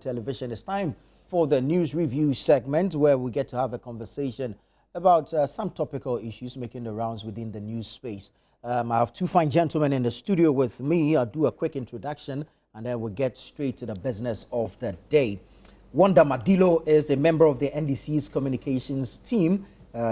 Television. It's time for the news review segment where we get to have a conversation about some topical issues making the rounds within the news space. I have two fine gentlemen in the studio with me. I'll do a quick introduction and then we'll get straight to the business of the day. Wanda Madilo is a member of the NDC's communications team.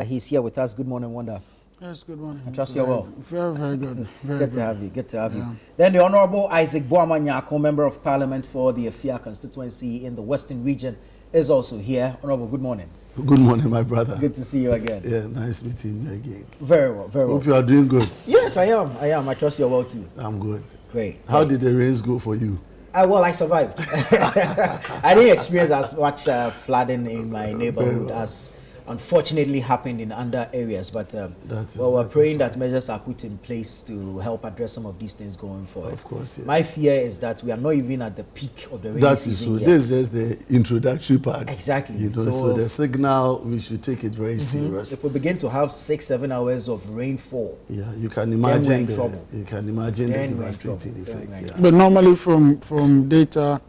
He's here with us. Good morning, Wanda. Yes, good morning. I trust you're well. Very, very good. Very good to have you. Good to have you. Then the Honorable Isaac Bawumia, Member of Parliament for the Afia constituency in the Western region, is also here. Honorable, good morning. Good morning, my brother. Good to see you again. Yeah, nice meeting you again. Very well, very well. Hope you are doing good. Yes, I am. I trust you're well too. I'm good. Great. How did the rains go for you? Well, I survived. I didn't experience as much flooding in my neighborhood as unfortunately happened in other areas, but we're praying that measures are put in place to help address some of these things going forward. Of course, yes. My fear is that we are not even at the peak of the rainy that season is so. yet. This is just the introductory part. Exactly. You know, so the signal, we should take it very serious. If we begin to have 6-7 hours of rainfall, yeah, you can imagine the Then devastating effect. Yeah. But normally from data,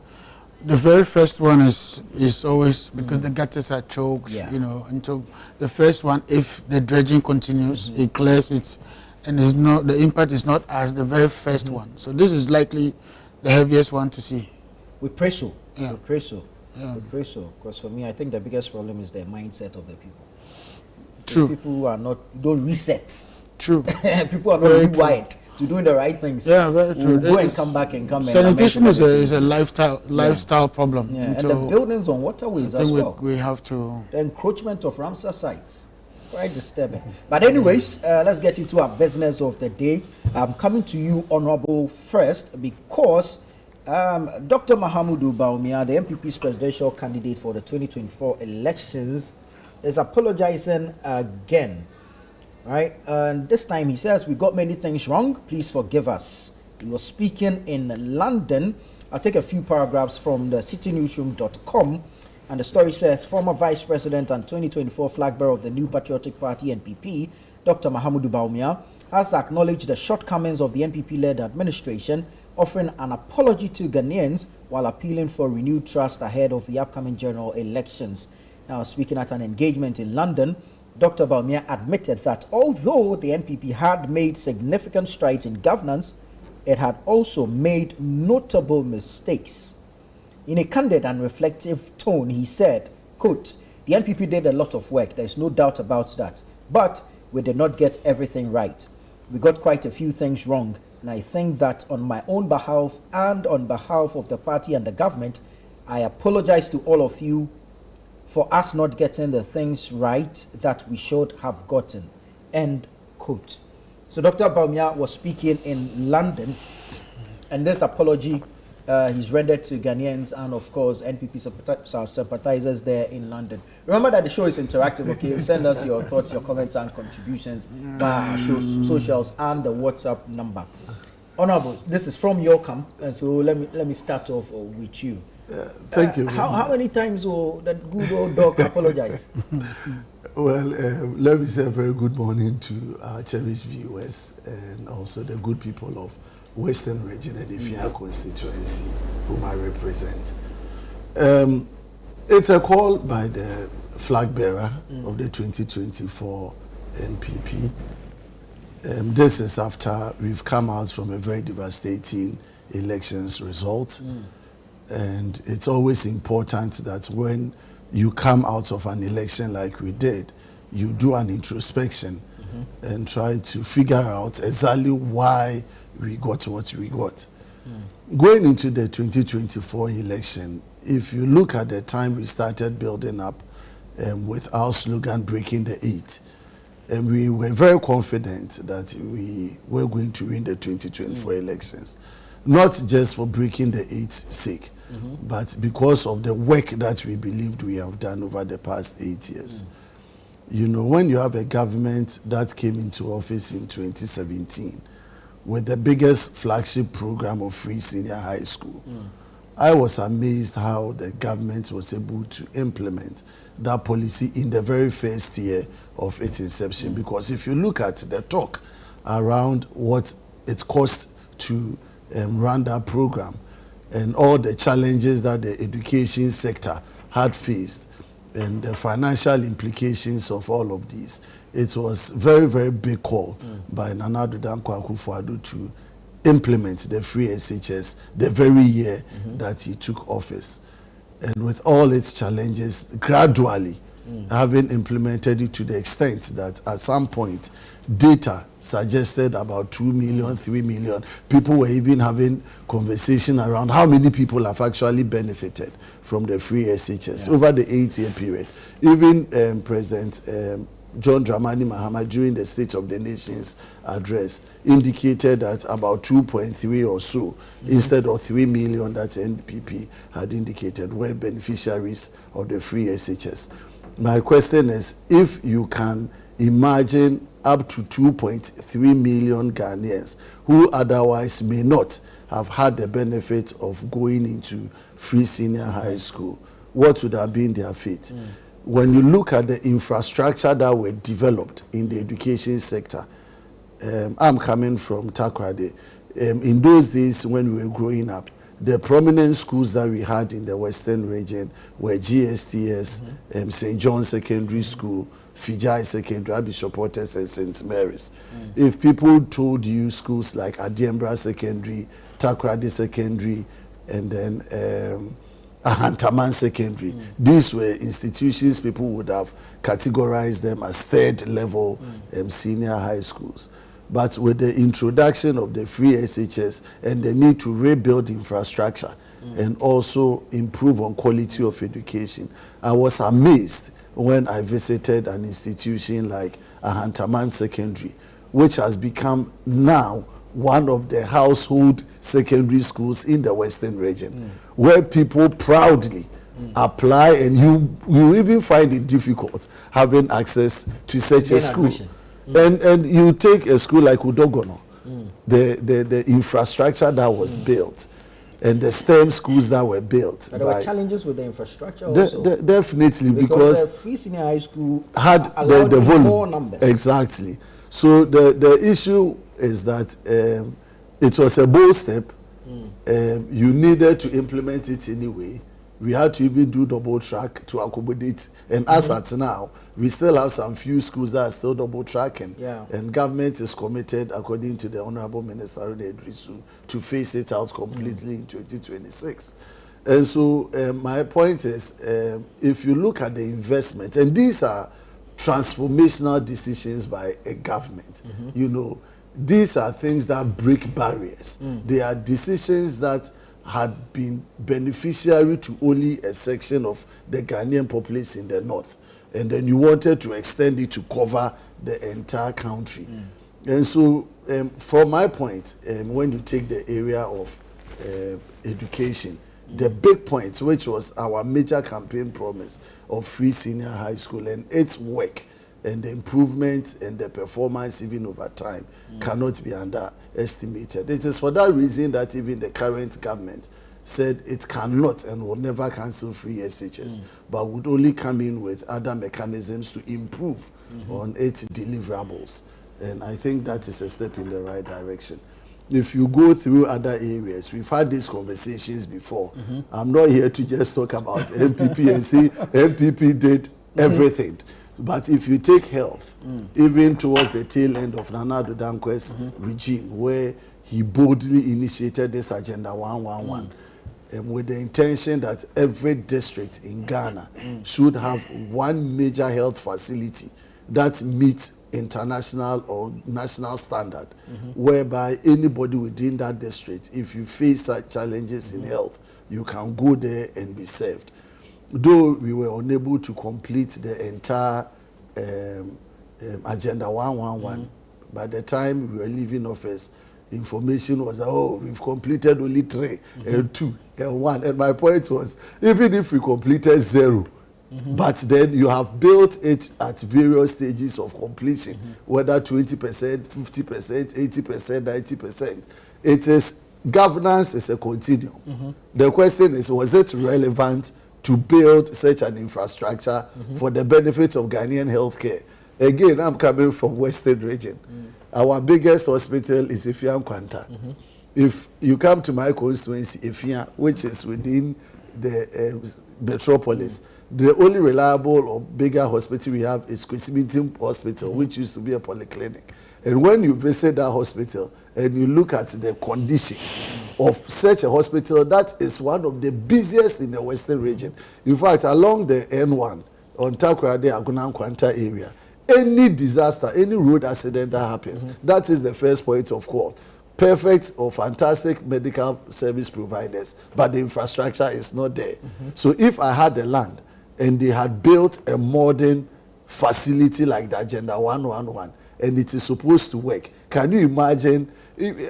the very first one is always because the gutters are choked, you know, and so the first one, if the dredging continues, it clears it, and it's not, the impact is not as the very first one. So this is likely the heaviest one to see. We pray so. Yeah. We pray so. Yeah. We pray so. Because for me, I think the biggest problem is the mindset of the people. True. People who are don't reset. True. People are not rewired to doing the right things. Yeah, very true. We'll go and come back and come. Sanitation is a lifestyle problem. Yeah, and the buildings on waterways as well. We have to. The encroachment of Ramsar sites, quite disturbing. But anyways, let's get into our business of the day. I'm coming to you, Honorable, first because Dr. Mahamudu Bawumia, the MPP's presidential candidate for the 2024 elections, is apologizing again. Right, and this time he says we got many things wrong. Please forgive us. He was speaking in London. I'll take a few paragraphs from the citynewsroom.com, and the story says former Vice President and 2024 flag bearer of the New Patriotic Party (NPP), Dr. Mahamudu Bawumia, has acknowledged the shortcomings of the NPP-led administration, offering an apology to Ghanaians while appealing for renewed trust ahead of the upcoming general elections. Now, speaking at an engagement in London, Dr. Bawumia admitted that although the NPP had made significant strides in governance, it had also made notable mistakes. In a candid and reflective tone, he said, quote, "The NPP did a lot of work, there's no doubt about that, but we did not get everything right. We got quite a few things wrong, and I think that on my own behalf and on behalf of the party and the government, I apologize to all of you for us not getting the things right that we should have gotten," end quote. So Dr. Bawumia was speaking in London, and this apology he's rendered to Ghanaians and of course NPP sympathizers there in London. Remember that the show is interactive, okay? Send us your thoughts, your comments and contributions via our socials and the WhatsApp number. Honorable, this is from your camp, and so let me start off with you. Thank you. How many times will that good old dog apologize? Well, let me say a very good morning to our cherished viewers and also the good people of Western Region and the Afia constituency whom I represent. It's a call by the flag bearer of the 2024 NPP. This is after we've come out from a very devastating elections result. And it's always important that when you come out of an election like we did, you do an introspection and try to figure out exactly why we got what we got. Going into the 2024 election, if you look at the time we started building up with our slogan, Breaking the Eight, and we were very confident that we were going to win the 2024 elections, not just for breaking the eight's sake, but because of the work that we believed we have done over the past 8 years. You know, when you have a government that came into office in 2017 with the biggest flagship program of free senior high school, I was amazed how the government was able to implement that policy in the very first year of its inception. Because if you look at the talk around what it cost to run that program, and all the challenges that the education sector had faced and the financial implications of all of these, it was very, very big call by Nana Addo Dankwa Akufo-Addo to implement the free SHS the very year that he took office. And with all its challenges, gradually having implemented it to the extent that at some point data suggested about 2 million, 3 million. People were even having conversation around how many people have actually benefited from the free SHS over the 8-year period. Even President John Dramani Mahama, during the State of the Nation's address, indicated that about 2.3 or so, instead of 3 million that NPP had indicated, were beneficiaries of the free SHS. My question is, if you can imagine up to 2.3 million Ghanaians who otherwise may not have had the benefit of going into free senior high school, what would have been their fate? When you look at the infrastructure that were developed in the education sector, I'm coming from Takoradi. In those days when we were growing up, the prominent schools that we had in the Western region were GSTS, St. John Secondary School, Fijai Secondary, Bishop Portes, and St. Mary's. If people told you schools like Adiembra Secondary, Takoradi Secondary, and then Ahantaman Secondary, these were institutions people would have categorized them as third level senior high schools. But with the introduction of the free SHS and the need to rebuild infrastructure and also improve on quality of education, I was amazed when I visited an institution like Ahantaman Secondary, which has become now one of the household secondary schools in the Western region, where people proudly apply, and you even find it difficult having access to such a school. And you take a school like Udogono, the infrastructure that was built, and the STEM schools that were built. But there were challenges with the infrastructure also. Definitely, because the free senior high school had the volume. More numbers. Exactly. So the issue is that it was a bold step. You needed to implement it anyway. We had to even do double track to accommodate. And as at now, we still have some few schools that are still double tracking. And government is committed, according to the Honorable Minister Idrisu, to phase it out completely in 2026. And so my point is, if you look at the investment, and these are transformational decisions by a government, you know, these are things that break barriers. They are decisions that had been beneficiary to only a section of the Ghanaian populace in the north, and then you wanted to extend it to cover the entire country. And so from my point, when you take the area of education, the big point, which was our major campaign promise of free senior high school, and its work and the improvement and the performance even over time cannot be underestimated. It is for that reason that even the current government said it cannot and will never cancel free SHS, but would only come in with other mechanisms to improve on its deliverables. And I think that is a step in the right direction. If you go through other areas, we've had these conversations before. I'm not here to just talk about MPP and say MPP did everything. But if you take health, even towards the tail end of Nana Addo Dankwa's regime, where he boldly initiated this Agenda 111, with the intention that every district in Ghana should have one major health facility that meets international or national standard, whereby anybody within that district, if you face such challenges in health, you can go there and be served. Though we were unable to complete the entire Agenda 111, by the time we were leaving office, information was, oh, we've completed only 3 and 2 and 1. And my point was, even if we completed 0, but then you have built it at various stages of completion, whether 20%, 50%, 80%, 90%. It is, governance is a continuum. The question is, was it relevant to build such an infrastructure for the benefit of Ghanaian healthcare? Again, I'm coming from Western region. Our biggest hospital is Ifiam Kwanta. if you come to my constituency, Efia, which is within the metropolis, the only reliable or bigger hospital we have is Kwesimintim Hospital, which used to be a polyclinic. And when you visit that hospital and you look at the conditions of such a hospital, that is one of the busiest in the Western region. In fact, along the N1 on Takoradi Aguna Nkwanta area, any disaster, any road accident that happens, that is the first point of call. Perfect or fantastic medical service providers, but the infrastructure is not there. So if I had the land and they had built a modern facility like the Agenda 111 and it is supposed to work, can you imagine?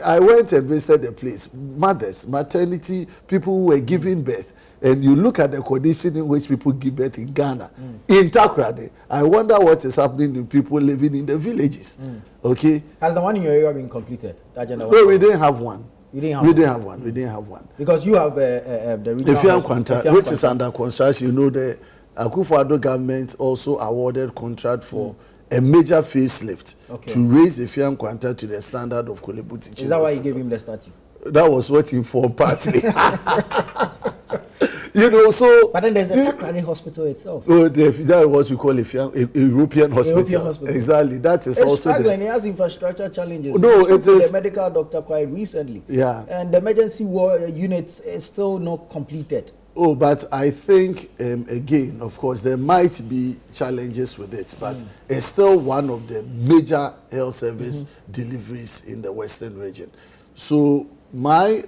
I went and visited the place, mothers, maternity, people who were giving birth, and you look at the condition in which people give birth in Ghana, in Takoradi, I wonder what is happening to people living in the villages. Okay? Has the one in your area been completed? No, we didn't have one. You didn't have We one? didn't have one. We didn't have one. Because you have the regional Efiam hospital, Kwanta, Efiam which is Kwanta. under construction, you know, the Akufo-Addo government also awarded contract for a major facelift to raise Efiam Kwanta to the standard of Kolebu Teaching. Is that why you gave him the statue? That was what informed partly. You know, so. But then there's a Takoradi hospital itself. Oh, that was what we call a European hospital. European hospital. Exactly. That is It's also struggling. It has infrastructure challenges. No, I spoke it to is- the medical doctor quite recently. Yeah. And the emergency units is still not completed. Oh, but I think, again, of course, there might be challenges with it, but it's still one of the major health service deliveries in the Western region. So my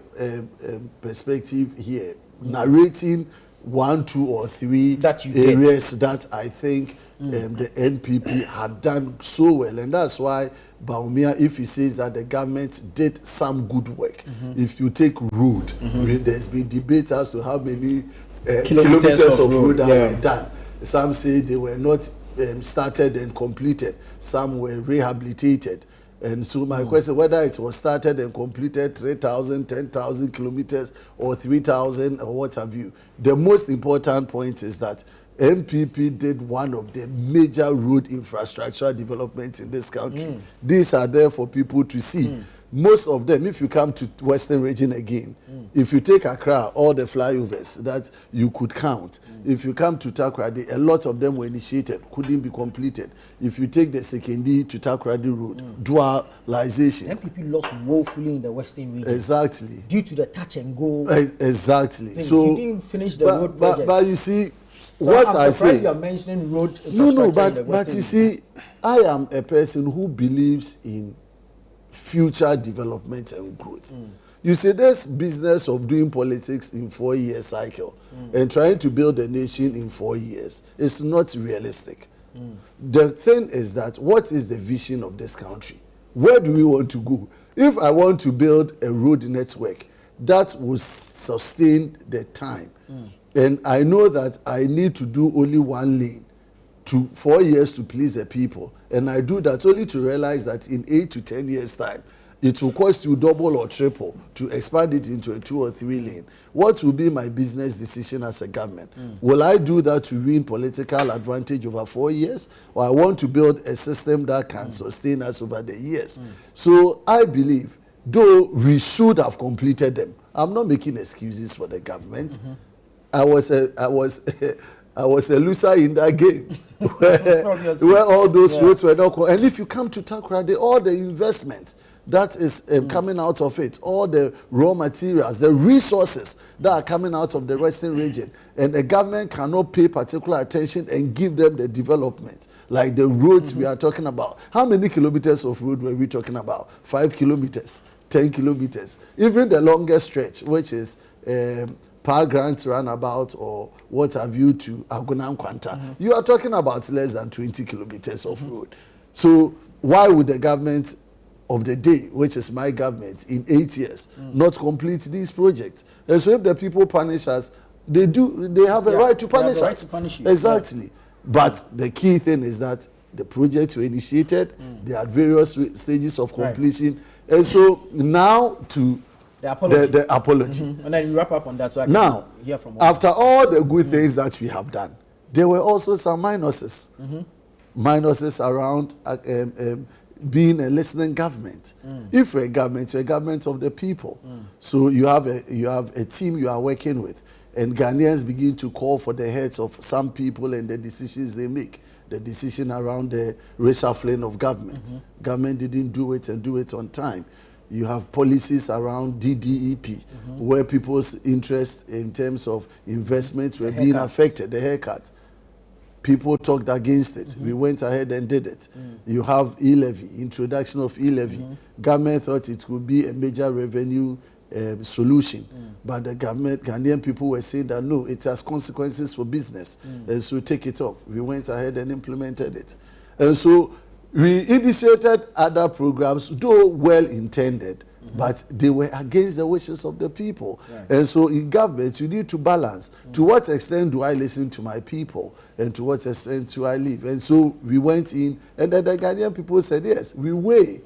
perspective here, narrating 1, 2, or 3 That you did. areas that I think the NPP had done so well, and that's why Bawumia, if he says that the government did some good work, if you take road, there's been debate as to how many kilometers of road that were done. Some say they were not started and completed. Some were rehabilitated. And so my question, whether it was started and completed 3,000, 10,000 kilometers or 3,000 or what have you, the most important point is that MPP did one of the major road infrastructure developments in this country. These are there for people to see. Most of them, if you come to Western region again, if you take Accra, all the flyovers that you could count, if you come to Takoradi, a lot of them were initiated, couldn't be completed. If you take the Sekendi to Takoradi road, dualization. MPP lost woefully in the Western region. Exactly. Due to the touch and go. Exactly. thing. So, He didn't finish the road project. but you see, So what I'm I surprised say. you are mentioning road No, infrastructure in the but Western you region. see, I am a person who believes in future development and growth. You see, this business of doing politics in 4-year cycle and trying to build a nation in 4 years is not realistic. The thing is that what is the vision of this country? Where do we want to go? If I want to build a road network that will sustain the time, and I know that I need to do only one lane to 4 years to please the people, and I do that only to realize that in 8 to 10 years time it will cost you double or triple to expand it into a 2 or 3 lane. What will be my business decision as a government? Will I do that to win political advantage over 4 years, or I want to build a system that can sustain us over the years? So I believe, though we should have completed them, I'm not making excuses for the government. I was a loser in that game where all those roads were not. And if you come to Takoradi, all the investment that is coming out of it, all the raw materials, the resources that are coming out of the Western region, and the government cannot pay particular attention and give them the development, like the roads we are talking about. How many kilometers of road were we talking about? 5 kilometers, 10 kilometers, even the longest stretch, which is Power Grant Runabout or what have you to Aguna Nkwanta. You are talking about less than 20 kilometers of road. So why would the government of the day, which is my government, in 8 years, not complete these projects? And so if the people punish us, they have a right to punish us. Exactly. But the key thing is that the projects were initiated, they are at various stages of completion. And so now to the apology. The apology. And then we wrap up on that so I can Now, hear from after all the good things that we have done, there were also some minuses. Minuses around being a listening government. If you're a government, you're a government of the people. So you have a team you are working with, and Ghanaians begin to call for the heads of some people and the decisions they make. The decision around the reshuffling of government. Government didn't do it and do it on time. You have policies around DDEP, where people's interest in terms of investments were being affected, the haircuts. People talked against it. We went ahead and did it. You have e-levy, introduction of e-levy. Government thought it could be a major revenue solution. But the government, Ghanaian people were saying that no, it has consequences for business. And so take it off. We went ahead and implemented it. And so we initiated other programs, though well-intended, but they were against the wishes of the people. And so in government, you need to balance. To what extent do I listen to my people? And to what extent do I live? And so we went in, and then the Ghanaian people said, yes, we weigh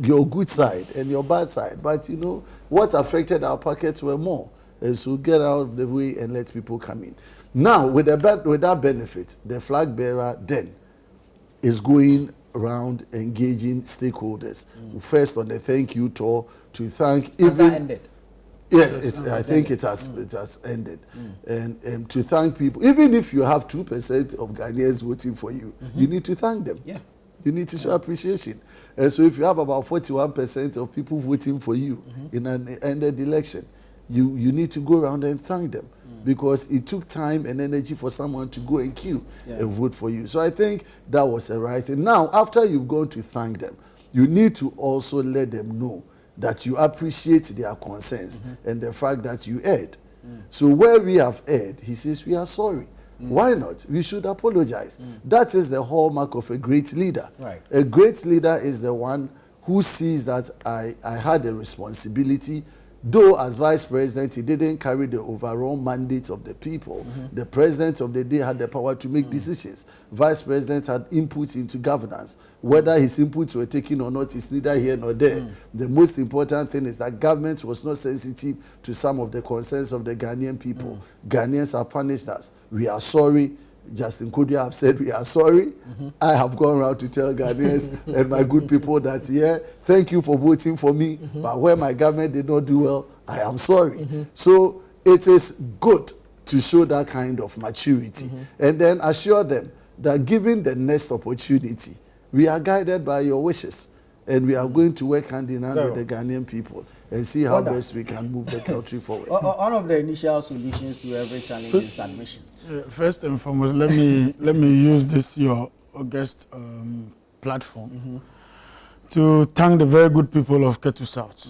your good side and your bad side. But, you know, what affected our pockets were more. And so get out of the way and let people come in. Now, with that benefit, the flag bearer then is going around engaging stakeholders. First on the thank you tour to thank. Has that ended? Yes, I think it has ended. And to thank people, even if you have 2% of Ghanaians voting for you, you need to thank them. Yeah. You need to show appreciation. And so if you have about 41% of people voting for you in an ended election, you need to go around and thank them. Because it took time and energy for someone to go and queue and vote for you. So I think that was the right thing. Now, after you've gone to thank them, you need to also let them know that you appreciate their concerns and the fact that you erred. So where we have erred, he says, we are sorry. Why not? We should apologize. That is the hallmark of a great leader. Right. A great leader is the one who sees that I had a responsibility. Though as vice president, he didn't carry the overall mandate of the people. The president of the day had the power to make decisions. Vice president had input into governance. Whether his inputs were taken or not is neither here nor there. The most important thing is that government was not sensitive to some of the concerns of the Ghanaian people. Ghanaians have punished us. We are sorry. Justin Kodia have said we are sorry. I have gone around to tell Ghanaians and my good people that, thank you for voting for me, but where my government did not do well, I am sorry. So it is good to show that kind of maturity and then assure them that given the next opportunity, we are guided by your wishes and we are going to work hand in hand with the Ghanaian people and see how best we can move the country forward. One of the initial solutions to every challenge is admission. First and foremost, let me use this your August platform to thank the very good people of Ketu South,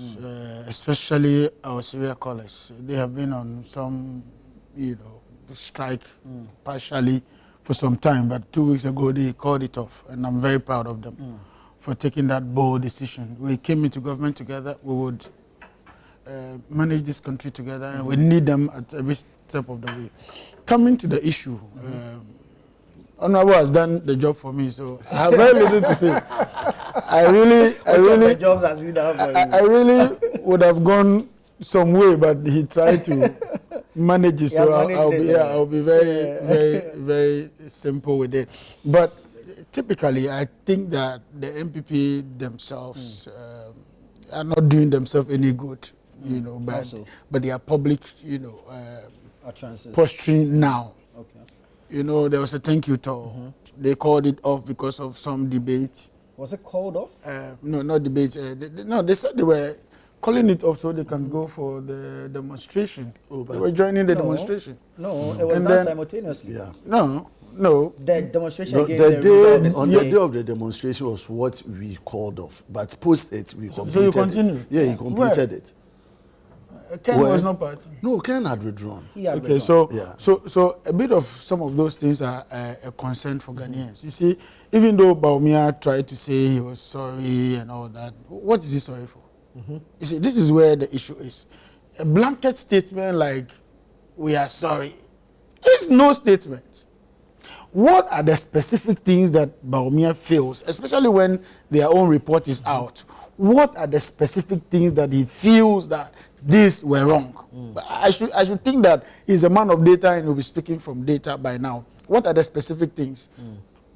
especially our Syria callers. They have been on some, strike partially for some time, but 2 weeks ago they called it off, and I'm very proud of them for taking that bold decision. We came into government together. We would manage this country together, and we need them at every step of the way. Coming to the issue, Honorable has done the job for me, so I have very little to say. I really would have gone some way, but he tried to manage it, so I'll be very simple with it. But typically, I think that the MPP themselves are not doing themselves any good, but they are public, posturing now. Okay. There was a thank you tour. They called it off because of some debate. Was it called off? No, not debate. They said they were calling it off so they can go for the demonstration. They were joining the demonstration. No, it was done simultaneously. Yeah. No. The demonstration the day of the demonstration was what we called off, but post it we completed so you continue? it. Yeah, he completed it. Ken was not part. No, Ken had withdrawn. So a bit of some of those things are a concern for Ghanaians. You see, even though Bawumia tried to say he was sorry and all that, what is he sorry for? You see, this is where the issue is. A blanket statement like, we are sorry, is no statement. What are the specific things that Bawumia feels, especially when their own report is out? What are the specific things that he feels that these were wrong? I should think that he's a man of data and will be speaking from data by now. What are the specific things?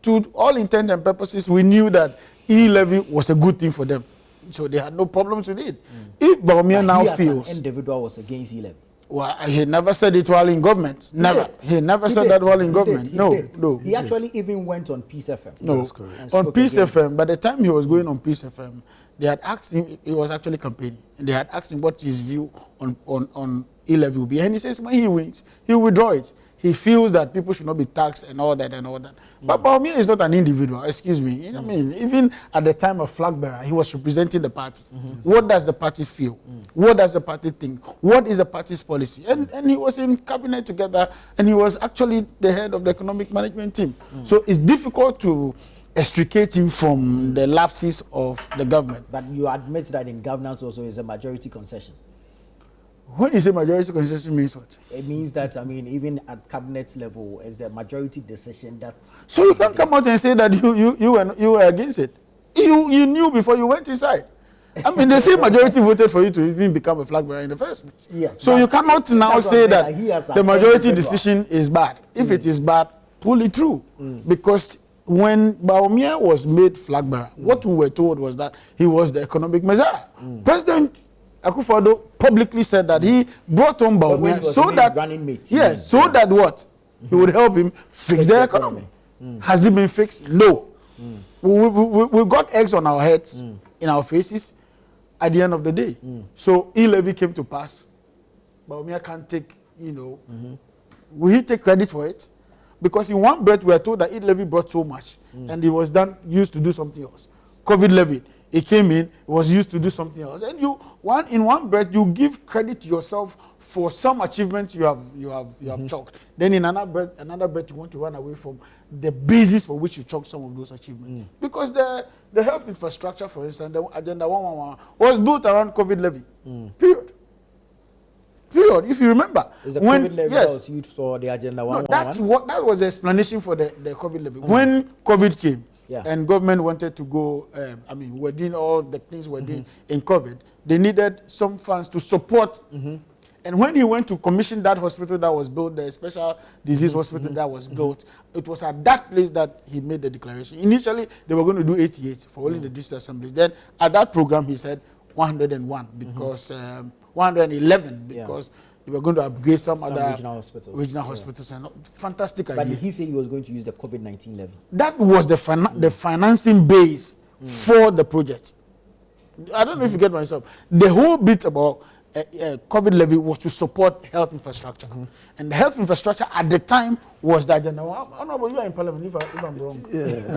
to all intents and purposes, we knew that e-levy was a good thing for them. So they had no problems with it. If Bawumia now feels... an individual was against e-levy. Well, he never said it while in government. Never. He never said that while in government. No. He actually even went on Peace FM. No, on Peace FM. By the time he was going on Peace FM, they had asked him, he was actually campaigning, and they had asked him what his view on e-levy will be. And he says when he wins, he will withdraw it. He feels that people should not be taxed and all that and all that. But Bawumia is not an individual, excuse me. You know what I mean? Even at the time of flag bearer, he was representing the party. What does the party feel? What does the party think? What is the party's policy? And he was in cabinet together, and he was actually the head of the economic management team. So it's difficult to extricate him from the lapses of the government. But you admit that in governance also is a majority concession. When you say majority concession means what? It means that, I mean, even at cabinet level, is the majority decision that's... So you can't come out and say that you were against it. You knew before you went inside. I mean, the same majority voted for you to even become a flag bearer in the first place. Yes. So you cannot now say that the majority decision is bad. If it is bad, pull it through. Because when Bawumia was made flag bearer, what we were told was that he was the economic messiah. President Akufo-Addo publicly said that he brought on Bawumia so that so that what he would help him fix the economy. Has it been fixed? No. We got eggs on our heads, in our faces, at the end of the day. So e-levy came to pass. Bawumia can't take, will he take credit for it? Because in one breath we are told that e-levy brought so much, and it was used to do something else. COVID levy. It came in, it was used to do something else. And in one breath, you give credit to yourself for some achievements you have chalked. Then in another breath, you want to run away from the basis for which you chalked some of those achievements. Because the health infrastructure, for instance, the Agenda 111 was built around COVID levy. Period. If you remember. Is the COVID levy that was used for the Agenda 111? No, that was the explanation for the COVID levy. When COVID came, and government wanted to go, we're doing all the things we're doing in COVID. They needed some funds to support. And when he went to commission that hospital that was built, the special disease hospital that was built, it was at that place that he made the declaration. Initially, they were going to do 88 for only the district assembly. Then at that program, he said 101 because 111 because they were going to upgrade some other regional hospitals. And fantastic idea. But did he say he was going to use the COVID-19 levy? That was the financing base for the project. I don't know if you get myself. The whole bit about COVID levy was to support health infrastructure. And the health infrastructure at the time was that. I don't know about you are in parliament if I'm wrong.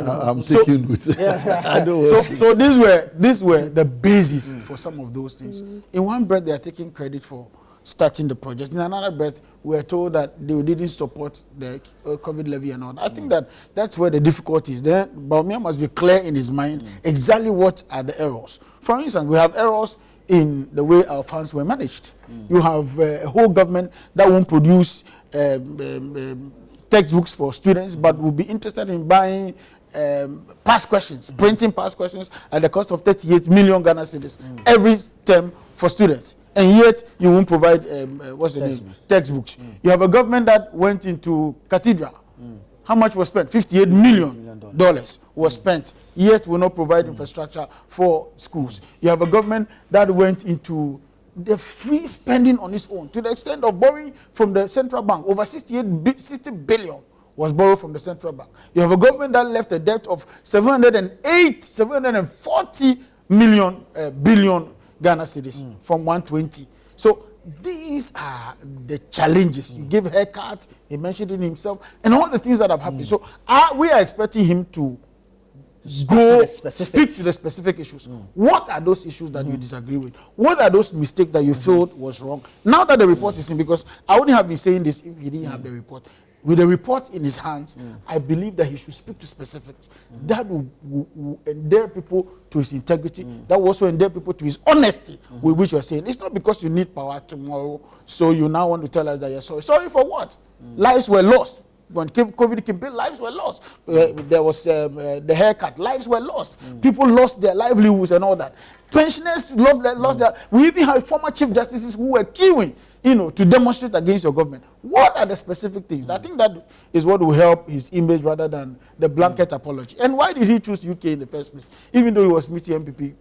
I'm taking notes. I know. So these were the basis for some of those things. In one breath, they are taking credit for starting the project. In another breath, we are told that they didn't support the COVID levy and all that. I think that's where the difficulty is. Then Bawumia must be clear in his mind exactly what are the errors. For instance, we have errors in the way our funds were managed. You have a whole government that won't produce textbooks for students, but will be interested in buying past questions, printing past questions at the cost of 38 million Ghana cedis every term for students. And yet you won't provide textbooks. You have a government that went into cathedral. How much was spent? $58 million was spent, yet will not provide infrastructure for schools. You have a government that went into the free spending on its own to the extent of borrowing from the central bank. Over 60 billion was borrowed from the central bank. You have a government that left a debt of 740 billion Ghana cedis from 120. So these are the challenges. You give haircuts, he mentioned it himself, and all the things that have happened. So we are expecting him to speak to the specific issues. What are those issues that you disagree with? What are those mistakes that you felt was wrong? Now that the report is in, because I wouldn't have been saying this if he didn't have the report. With the report in his hands, I believe that he should speak to specifics. That will endear people to his integrity. That will also endear people to his honesty with which you're saying. It's not because you need power tomorrow, so you now want to tell us that you're sorry. Sorry for what? Lives were lost. When COVID campaign, lives were lost. There was the haircut, lives were lost. People lost their livelihoods and all that. Pensioners lost their... We even have former chief justices who were queuing to demonstrate against your government. What are the specific things? I think that is what will help his image rather than the blanket apology. And why did he choose UK in the first place? Even though he was meeting MPP,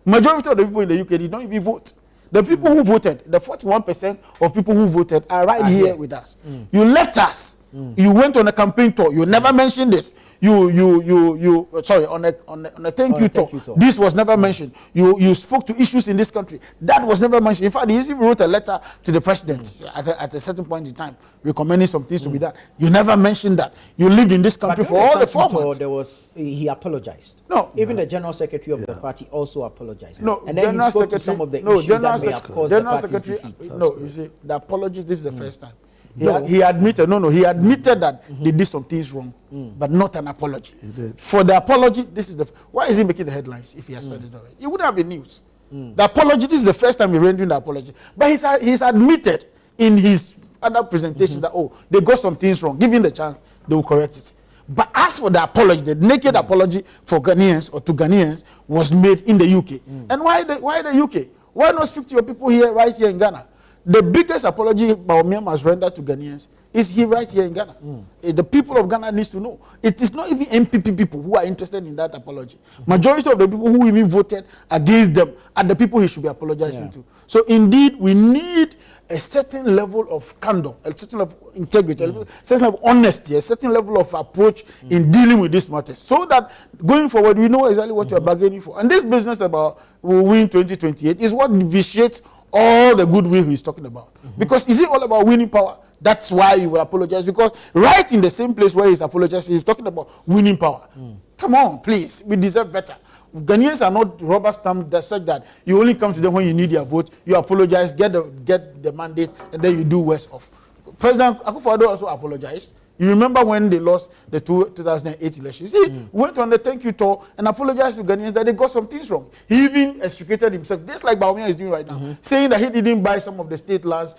majority of the people in the UK did not even vote. The people who voted, the 41% of people who voted are right here with us. You left us. You went on a campaign tour. You never mentioned this. Sorry, on a thank you tour. This was never mentioned. You spoke to issues in this country. That was never mentioned. In fact, he even wrote a letter to the president at a certain point in time, recommending some things to be done. You never mentioned that. You lived in this country for all the 4 months. He apologized. No. Even the general secretary of the party also apologized. No. And then he spoke to some of the issues that may have caused the party's defeat. No, you see, the apology, this is the first time. He admitted that they did some things wrong, but not an apology. For the apology, this is why is he making the headlines if he has said it already? It wouldn't have been news. The apology, this is the first time he's rendering the apology. But he's admitted in his other presentation that, they got some things wrong. Given the chance, they will correct it. But as for the apology, the naked apology for Ghanaians or to Ghanaians was made in the UK. And why the UK? Why not speak to your people right here in Ghana? The biggest apology Bawumia must render to Ghanaians is right here in Ghana. The people of Ghana needs to know. It is not even MPP people who are interested in that apology. Majority of the people who even voted against them are the people he should be apologizing to. So indeed, we need a certain level of candor, a certain level of integrity, a certain level of honesty, a certain level of approach in dealing with this matter, so that going forward, we know exactly what you are bargaining for. And this business about we'll win 2028 is what vitiates all the goodwill he's talking about. Because is it all about winning power? That's why he will apologize. Because right in the same place where he's apologizing, he's talking about winning power. Come on, please. We deserve better. Ghanaians are not rubber stamp that said that you only come to them when you need your vote. You apologize, get the mandate, and then you do worse off. President Akufo-Addo also apologized. You remember when they lost the 2008 elections? He went on the thank you tour and apologized to Ghanaians that they got some things wrong. He even extricated himself, just like Bawumia is doing right now, saying that he didn't buy some of the state lands.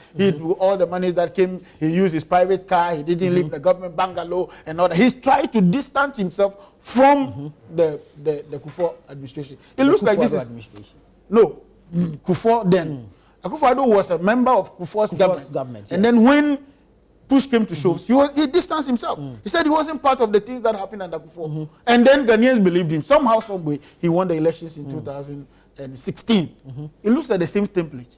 All the monies that came, he used his private car. He didn't live in the government bungalow and all that. He's trying to distance himself from the Kufuor administration. It looks like this is no Kufuor then. Akufo-Addo was a member of Kufuor's government. And then when push came to shove, he distanced himself. He said he wasn't part of the things that happened under Kufuor. And then Ghanaians believed him. Somehow, some way, he won the elections in 2016. It looks like the same template.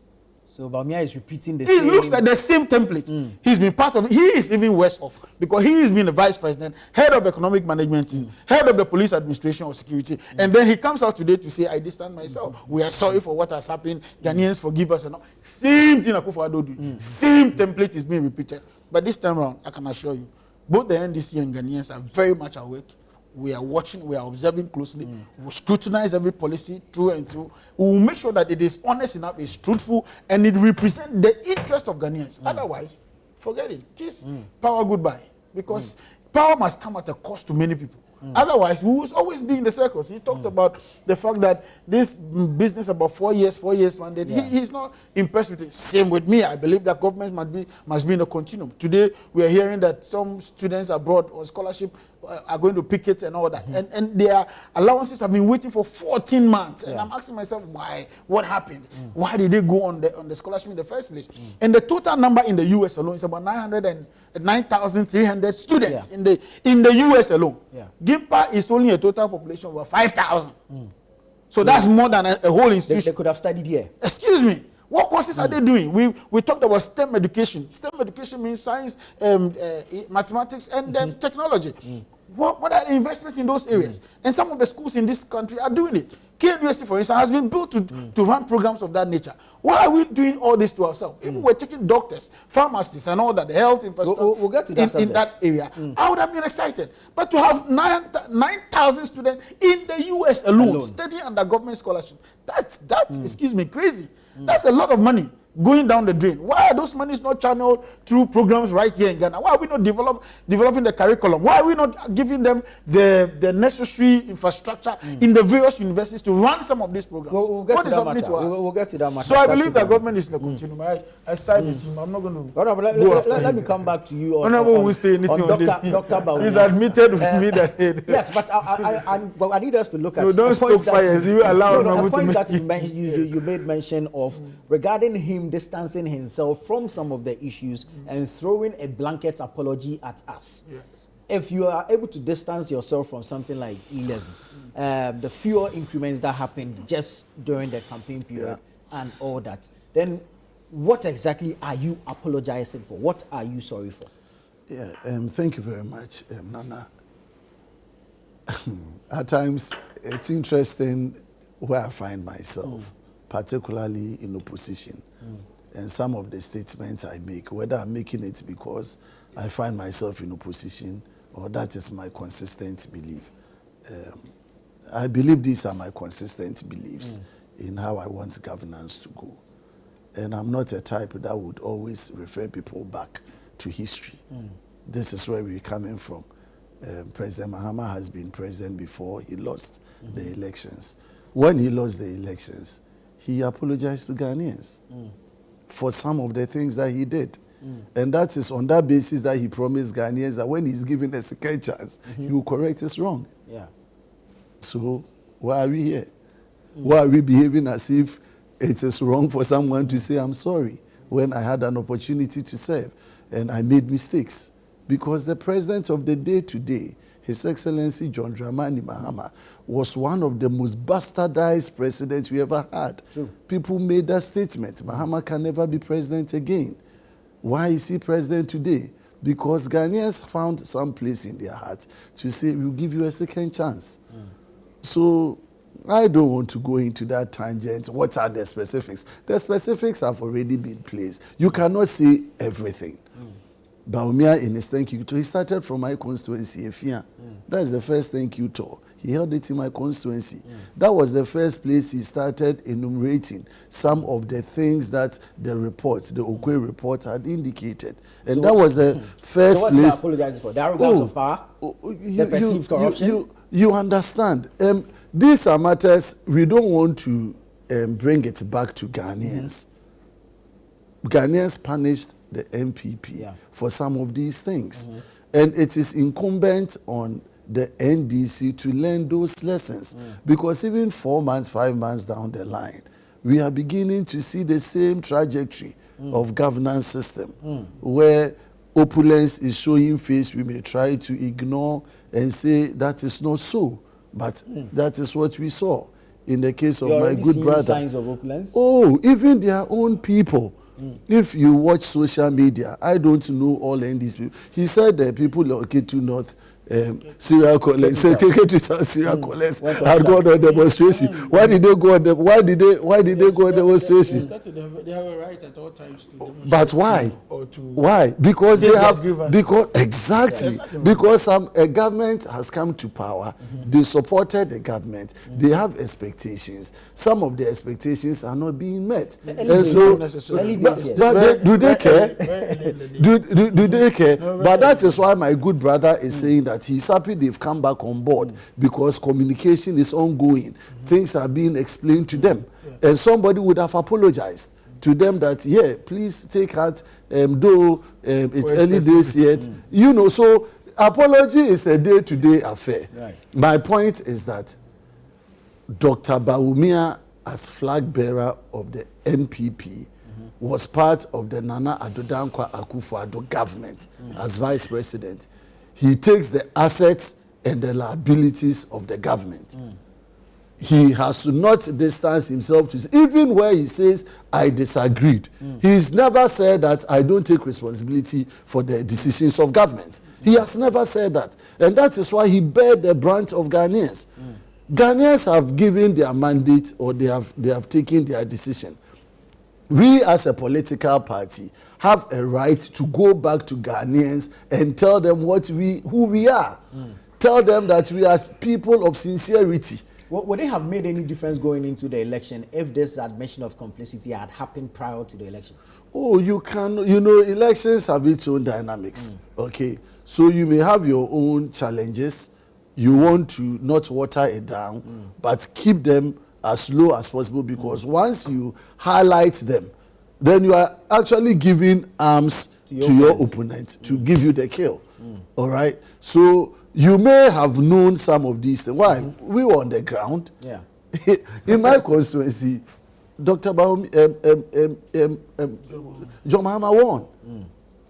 So Bawumia is repeating the same. It looks like the same template. He's been part of it. He is even worse off because he has been the vice president, head of economic management team, head of the police administration or security. And then he comes out today to say, I distance myself. We are sorry for what has happened. Ghanaians forgive us and all. Same thing Akufo-Addo did. Same template is being repeated. But this time around, I can assure you, both the NDC and Ghanaians are very much awake. We are watching, we are observing closely. We'll scrutinize every policy through and through. We will make sure that it is honest enough, it's truthful, and it represents the interest of Ghanaians. Otherwise, forget it. Kiss power goodbye. Because power must come at a cost to many people. Otherwise, we will always be in the circles. He talked about the fact that this business about 4 years mandate, he's not impressed with it. Same with me. I believe that government must be in a continuum. Today, we are hearing that some students abroad on scholarship are going to picket and all that. And their allowances have been waiting for 14 months. And I'm asking myself, why? What happened? Why did they go on the scholarship in the first place? And the total number in the U.S. alone is about 9,300 students in the U.S. alone. GIMPA is only a total population of 5,000. So that's more than a whole institution. They could have studied here. Excuse me. What courses are they doing? We talked about STEM education. STEM education means science, mathematics, and then technology. What are the investments in those areas? And some of the schools in this country are doing it. K University, for instance, has been built to run programs of that nature. Why are we doing all this to ourselves? If we're taking doctors, pharmacists, and all that, the health infrastructure we'll get to that in that area, I would have been excited. But to have 9,000 students in the U.S. alone studying under government scholarship, that's excuse me, crazy. That's a lot of money going down the drain. Why are those monies not channeled through programs right here in Ghana? Why are we not developing the curriculum? Why are we not giving them the necessary infrastructure in the various universities to run some of these programs? We'll get to that matter. We'll get to that matter. So I believe that government is in the continuum. I side with him. I'm not going to let me come back to you. Honorable will say anything on this. Dr. Bawumia. He's admitted with me that. Yes, but I need us to look at. No, don't stop fires. You allow a point that you made mention of regarding him him distancing himself from some of the issues and throwing a blanket apology at us. Yes. If you are able to distance yourself from something like E11, the fuel increments that happened just during the campaign period and all that, then what exactly are you apologizing for? What are you sorry for? Yeah, thank you very much, Nana. At times, it's interesting where I find myself, particularly in opposition, and some of the statements I make, whether I'm making it because I find myself in opposition or that is my consistent belief. I believe these are my consistent beliefs in how I want governance to go. And I'm not a type that would always refer people back to history. This is where we're coming from. President Mahama has been president before he lost the elections. When he lost the elections, he apologized to Ghanaians for some of the things that he did. And that is on that basis that he promised Ghanaians that when he's given a second chance, he will correct his wrong. Yeah. So why are we here? Why are we behaving as if it is wrong for someone to say, I'm sorry, when I had an opportunity to serve and I made mistakes? Because the president of the day today, His Excellency John Dramani Mahama, was one of the most bastardized presidents we ever had. True. People made that statement. Mahama can never be president again. Why is he president today? Because Ghanaians found some place in their hearts to say, we'll give you a second chance. So I don't want to go into that tangent. What are the specifics? The specifics have already been placed. You cannot say everything. Bawumia, in his thank you tour, he started from my constituency, Efia. That's the first thank you tour. He held it in my constituency. That was the first place he started enumerating some of the things that the reports, the Okwe report, had indicated. And so that was the first so place. What's apologizing for? The arrogance of power? The perceived corruption? You understand. These are matters we don't want to bring it back to Ghanaians. Ghanaians punished the MPP for some of these things. And it is incumbent on the NDC to learn those lessons. Because even 4 months, 5 months down the line, we are beginning to see the same trajectory of governance system where opulence is showing face. We may try to ignore and say that is not so, but that is what we saw in the case of my good brother. Signs of opulence? Oh, even their own people. If you watch social media, I don't know all these people. He said that people located to North serial collect, to South serial collect had gone on demonstration. Why did they go on why did they go on demonstration? They have a right at all times to demonstrate. But why? Or to why? Because they have grievances. because a government has come to power. They supported the government. They have expectations. Some of the expectations are not being met. And so, but do they care? Do they care? But that is why my good brother is saying that he's happy they've come back on board because communication is ongoing. Things are being explained to them. And somebody would have apologized to them that, please take heart, though it's early days yet. You know, so apology is a day-to-day affair. Right. My point is that Dr. Bawumia, as flag bearer of the NPP, was part of the Nana Addo Dankwa Akufo-Addo government as vice president. He takes the assets and the liabilities of the government. He has not distanced himself to, even where he says, I disagreed. He's never said that I don't take responsibility for the decisions of government. He has never said that. And that is why he bear the brunt of Ghanaians. Ghanaians have given their mandate or they have taken their decision. We as a political party have a right to go back to Ghanaians and tell them who we are. Tell them that we are people of sincerity. Would it have made any difference going into the election if this admission of complicity had happened prior to the election? Oh, elections have its own dynamics. Okay, so you may have your own challenges. You want to not water it down, but keep them as low as possible, because once you highlight them, then you are actually giving arms to your opponent to give you the kill. All right? So you may have known some of these things. Why? We were on the ground. Yeah. In my constituency, Dr. Bawumia, John Mahama won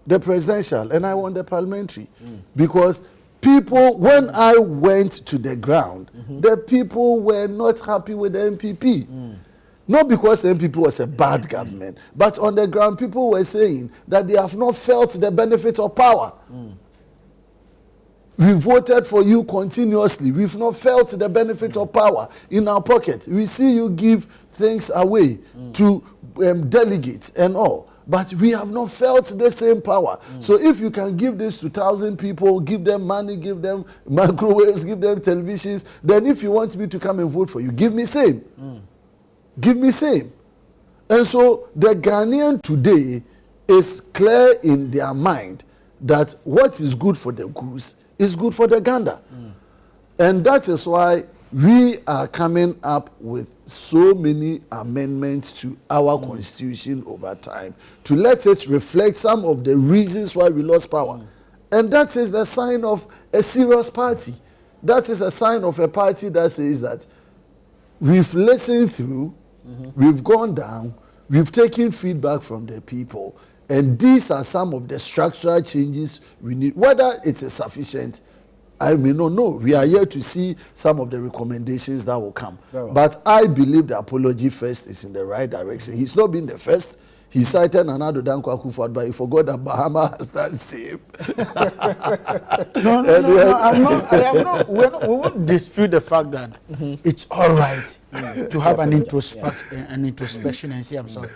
the presidential and I won the parliamentary because people, when I went to the ground, the people were not happy with the MPP. Not because the MPP was a bad government, but on the ground people were saying that they have not felt the benefit of power. We voted for you continuously. We've not felt the benefit of power in our pocket. We see you give things away to delegates and all. But we have not felt the same power. So if you can give this to 1,000 people, give them money, give them microwaves, give them televisions, then if you want me to come and vote for you, give me same. Give me same. And so the Ghanaian today is clear in their mind that what is good for the goose is good for the gander. And that is why we are coming up with so many amendments to our constitution over time to let it reflect some of the reasons why we lost power. And that is the sign of a serious party. That is a sign of a party that says that we've listened through, we've gone down, we've taken feedback from the people, and these are some of the structural changes we need. Whether it is sufficient, I may not know. We are here to see some of the recommendations that will come. Well. But I believe the apology first is in the right direction. He's not been the first. He cited Nana Dankwa Akufo-Addo, but he forgot that Bahama has done the same. We won't dispute the fact that it's all right to have an introspection and say, I'm sorry.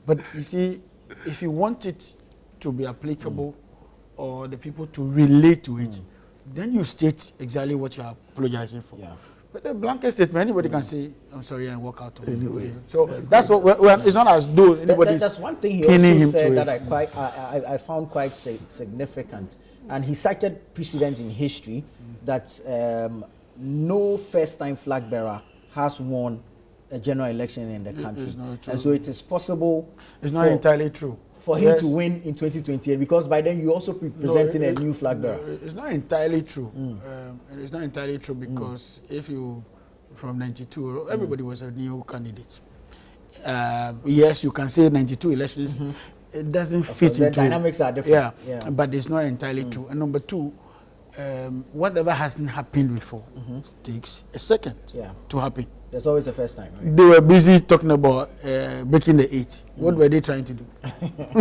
But you see, if you want it to be applicable or the people to relate to it, then you state exactly what you are apologizing for. Yeah. But the blanket statement, anybody can say, I'm sorry, and walk out. Anyway. So that's what it's not as though anybody's that's one thing he also said that I found quite significant. And he cited precedents in history that no first-time flag bearer has won a general election in the country. And so it is possible. It's not entirely true. For him to win in 2028, because by then you also presenting a new flag bearer. It's not entirely true. It's not entirely true because if you, from 92, everybody was a new candidate. Yes, you can say 92 elections. It doesn't fit into... The dynamics are different. Yeah, but it's not entirely true. And number two, whatever hasn't happened before takes a second to happen. There's always a first time, right? They were busy talking about breaking the 8. What were they trying to do?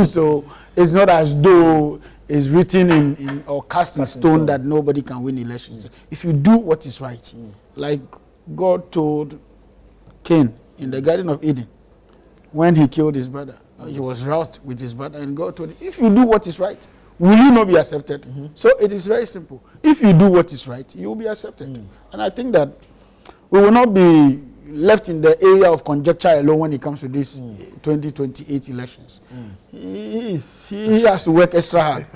So it's not as though it's written in or cast in stone that nobody can win elections. If you do what is right, like God told Cain in the Garden of Eden, when he killed his brother, he was roused with his brother, and God told him, if you do what is right, will you not be accepted? So it is very simple. If you do what is right, you will be accepted. And I think that we will not be left in the area of conjecture alone when it comes to this 2028 elections. He has to work extra hard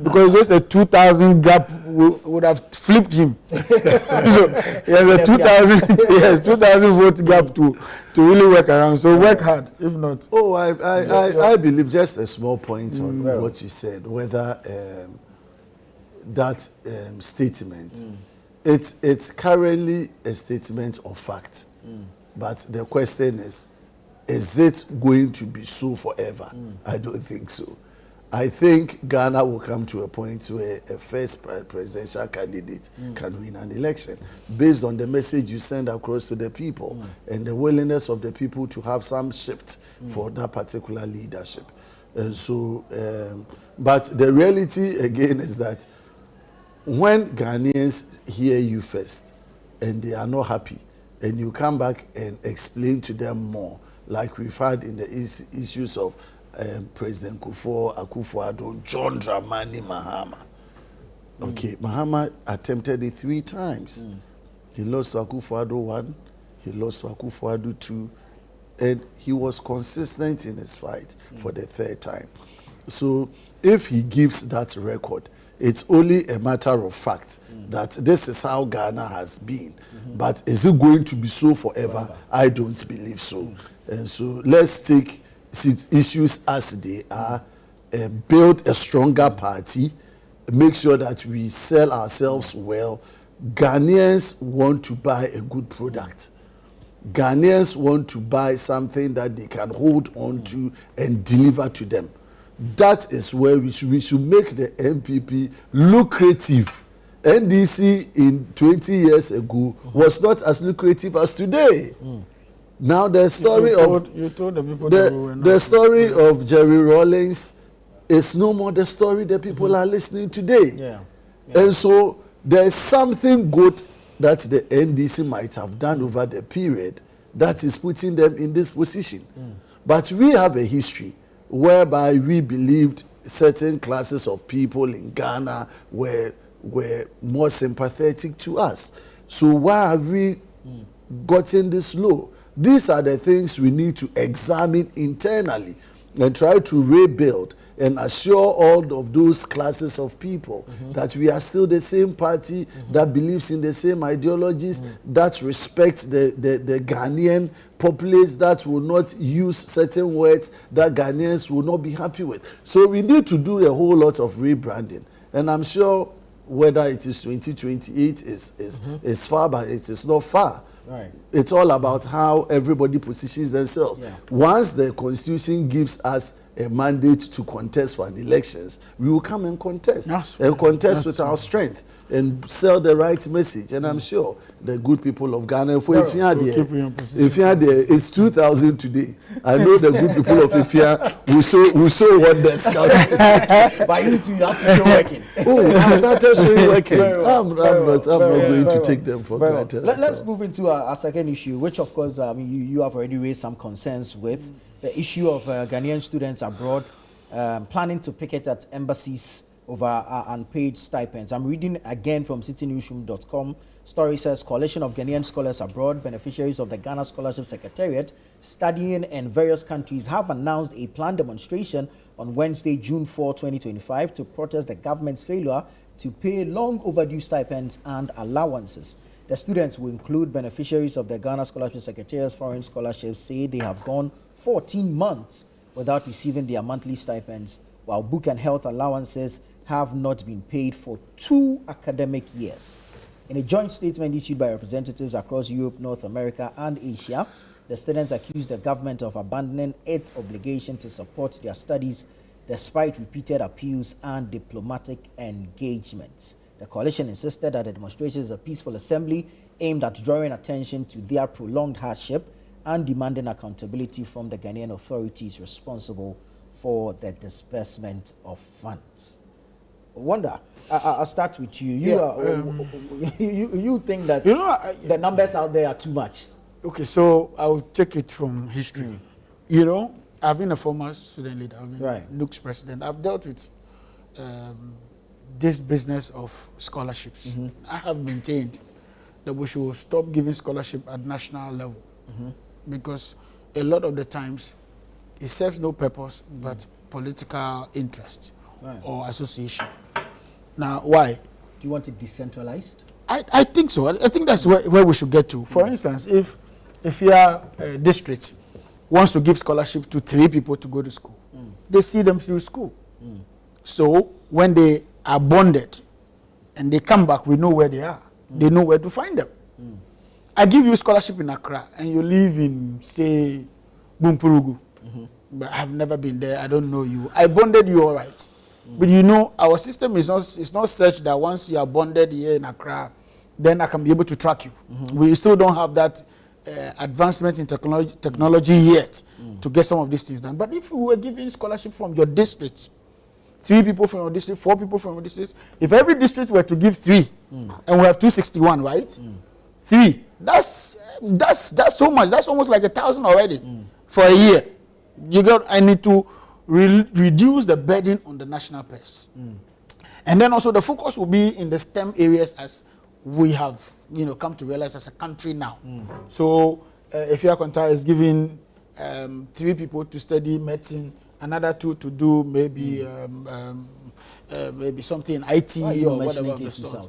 because just a 2,000 gap would have flipped him. So he has a 2,000 vote gap to really work around. So work hard, if not. Oh, I believe just a small point on what you said, whether that statement. It's currently a statement of fact, but the question is it going to be so forever? I don't think so. I think Ghana will come to a point where a first presidential candidate can win an election based on the message you send across to the people and the willingness of the people to have some shift for that particular leadership. And so, but the reality again is that when Ghanaians hear you first and they are not happy, and you come back and explain to them more, like we've had in the issues of President Akufo-Addo, John Dramani Mahama. Okay, Mahama attempted it 3 times. He lost to Akufo-Addo 1, he lost to Akufo-Addo 2, and he was consistent in his fight for the 3rd time. So if he gives that record, it's only a matter of fact that this is how Ghana has been. But is it going to be so forever? I don't believe so. And so let's take issues as they are, build a stronger party, make sure that we sell ourselves well. Ghanaians want to buy a good product. Ghanaians want to buy something that they can hold on to and deliver to them. That is where we should make the MPP lucrative. NDC in 20 years ago was not as lucrative as today. Now the story you told the people the story of Jerry Rawlings is no more the story that people are listening today. Yeah. And so there's something good that the NDC might have done over the period that is putting them in this position. But we have a history whereby we believed certain classes of people in Ghana were more sympathetic to us. So why have we gotten this low? These are the things we need to examine internally and try to rebuild and assure all of those classes of people that we are still the same party that believes in the same ideologies, that respects the Ghanaian populace, that will not use certain words that Ghanaians will not be happy with. So we need to do a whole lot of rebranding. And I'm sure whether it is 2028 is far, but it is not far. Right. It's all about how everybody positions themselves. Yeah. Once the Constitution gives us a mandate to contest for an elections, we will come and contest. Contest with our strength and sell the right message. And I'm sure the good people of Ghana, if you are there, it's 2,000 today. I know the good people of Ifia will show wonders. But you have to show working. I started showing working. I'm not going to well. take them for granted. Let's move into our second issue, which of course you have already raised some concerns with. The issue of Ghanaian students abroad planning to picket at embassies over unpaid stipends. I'm reading again from citynewsroom.com. Story says, Coalition of Ghanaian Scholars Abroad, beneficiaries of the Ghana Scholarship Secretariat, studying in various countries, have announced a planned demonstration on Wednesday, June 4, 2025, to protest the government's failure to pay long overdue stipends and allowances. The students will include beneficiaries of the Ghana Scholarship Secretariat's foreign scholarships, say they have gone 14 months without receiving their monthly stipends, while book and health allowances have not been paid for 2 academic years. In a joint statement issued by representatives across Europe, North America, and Asia, the students accused the government of abandoning its obligation to support their studies despite repeated appeals and diplomatic engagements. The coalition insisted that the demonstration is a peaceful assembly aimed at drawing attention to their prolonged hardship and demanding accountability from the Ghanaian authorities responsible for the disbursement of funds. Wonder, I'll start with you. You think that the numbers out there are too much? Okay, so I'll take it from history. I've been a former student leader. I've been NUC's president. I've dealt with this business of scholarships. I have maintained that we should stop giving scholarship at national level. Because a lot of the times it serves no purpose but political interest or association. Now, why? Do you want it decentralized? I think so. I think that's where we should get to. For instance, if your district wants to give scholarship to 3 people to go to school, they see them through school. So when they are bonded and they come back, we know where they are. They know where to find them. I give you scholarship in Accra and you live in, say, Bumpurugu. But I've never been there. I don't know you. I bonded you all right. But our system is not such that once you are bonded here in Accra, then I can be able to track you. We still don't have that advancement in technology yet to get some of these things done. But if we were giving scholarship from your district, 3 people from your district, 4 people from your district, if every district were to give 3, and we have 261, right? 3. That's so much. That's almost like 1,000 already for a year. I need to reduce the burden on the national purse. And then also the focus will be in the STEM areas as we have come to realize as a country now. So if your country is giving 3 people to study medicine, another 2 to do maybe something in IT or whatever of the sort.